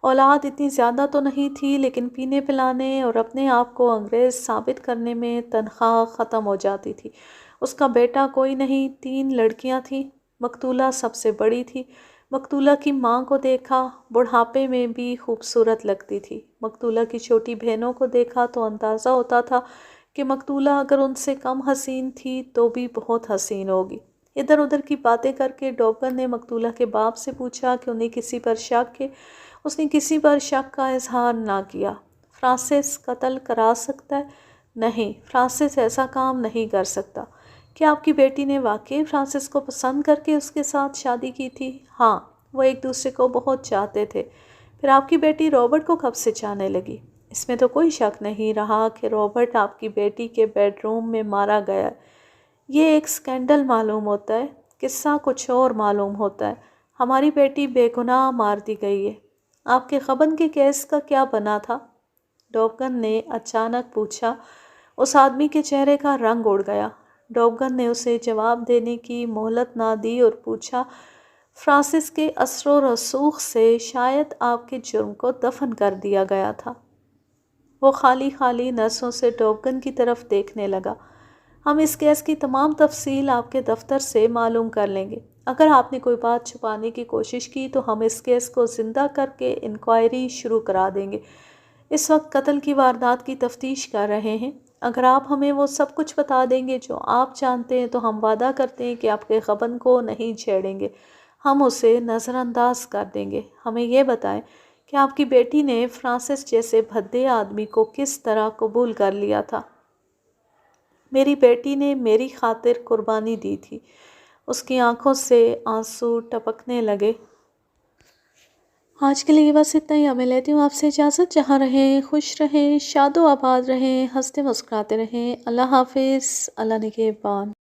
اولاد اتنی زیادہ تو نہیں تھی، لیکن پینے پلانے اور اپنے آپ کو انگریز ثابت کرنے میں تنخواہ ختم ہو جاتی تھی۔ اس کا بیٹا کوئی نہیں، 3 لڑکیاں تھیں۔ مقتولہ سب سے بڑی تھی۔ مقتولہ کی ماں کو دیکھا، بڑھاپے میں بھی خوبصورت لگتی تھی۔ مقتولہ کی چھوٹی بہنوں کو دیکھا تو اندازہ ہوتا تھا کہ مقتولہ اگر ان سے کم حسین تھی تو بھی بہت حسین ہوگی۔ ادھر ادھر کی باتیں کر کے ڈوگن نے مقتولہ کے باپ سے پوچھا کہ انہیں کسی پر شک ہے۔ اس نے کسی پر شک کا اظہار نہ کیا۔ فرانسس قتل کرا سکتا ہے؟ نہیں، فرانسس ایسا کام نہیں کر سکتا۔ کیا آپ کی بیٹی نے واقعی فرانسس کو پسند کر کے اس کے ساتھ شادی کی تھی؟ ہاں، وہ ایک دوسرے کو بہت چاہتے تھے۔ پھر آپ کی بیٹی رابرٹ کو کب سے چاہنے لگی؟ اس میں تو کوئی شک نہیں رہا کہ رابرٹ آپ کی بیٹی کے بیڈ روم میں مارا گیا ہے۔ یہ ایک سکینڈل معلوم ہوتا ہے، قصہ کچھ اور معلوم ہوتا ہے۔ ہماری بیٹی بے گناہ مار دی گئی ہے۔ آپ کے خبن کے کیس کا کیا بنا تھا؟ ڈوگن نے اچانک پوچھا۔ اس آدمی کے چہرے کا رنگ اڑ گیا۔ ڈوگن نے اسے جواب دینے کی مہلت نہ دی اور پوچھا، فرانسس کے اثر و رسوخ سے شاید آپ کے جرم کو دفن کر دیا گیا تھا۔ وہ خالی خالی نظروں سے ڈوگن کی طرف دیکھنے لگا۔ ہم اس کیس کی تمام تفصیل آپ کے دفتر سے معلوم کر لیں گے۔ اگر آپ نے کوئی بات چھپانے کی کوشش کی تو ہم اس کیس کو زندہ کر کے انکوائری شروع کرا دیں گے۔ اس وقت قتل کی واردات کی تفتیش کر رہے ہیں۔ اگر آپ ہمیں وہ سب کچھ بتا دیں گے جو آپ جانتے ہیں تو ہم وعدہ کرتے ہیں کہ آپ کے خبن کو نہیں چھیڑیں گے، ہم اسے نظر انداز کر دیں گے۔ ہمیں یہ بتائیں کہ آپ کی بیٹی نے فرانسس جیسے بھدے آدمی کو کس طرح قبول کر لیا تھا؟ میری بیٹی نے میری خاطر قربانی دی تھی۔ اس کی آنکھوں سے آنسو ٹپکنے لگے۔ آج کے لیے بس اتنا ہی۔ میں لیتی ہوں آپ سے اجازت۔ جہاں رہیں خوش رہیں، شاد و آباد رہیں، ہنستے مسکراتے رہیں۔ اللہ حافظ، اللہ نگہبان۔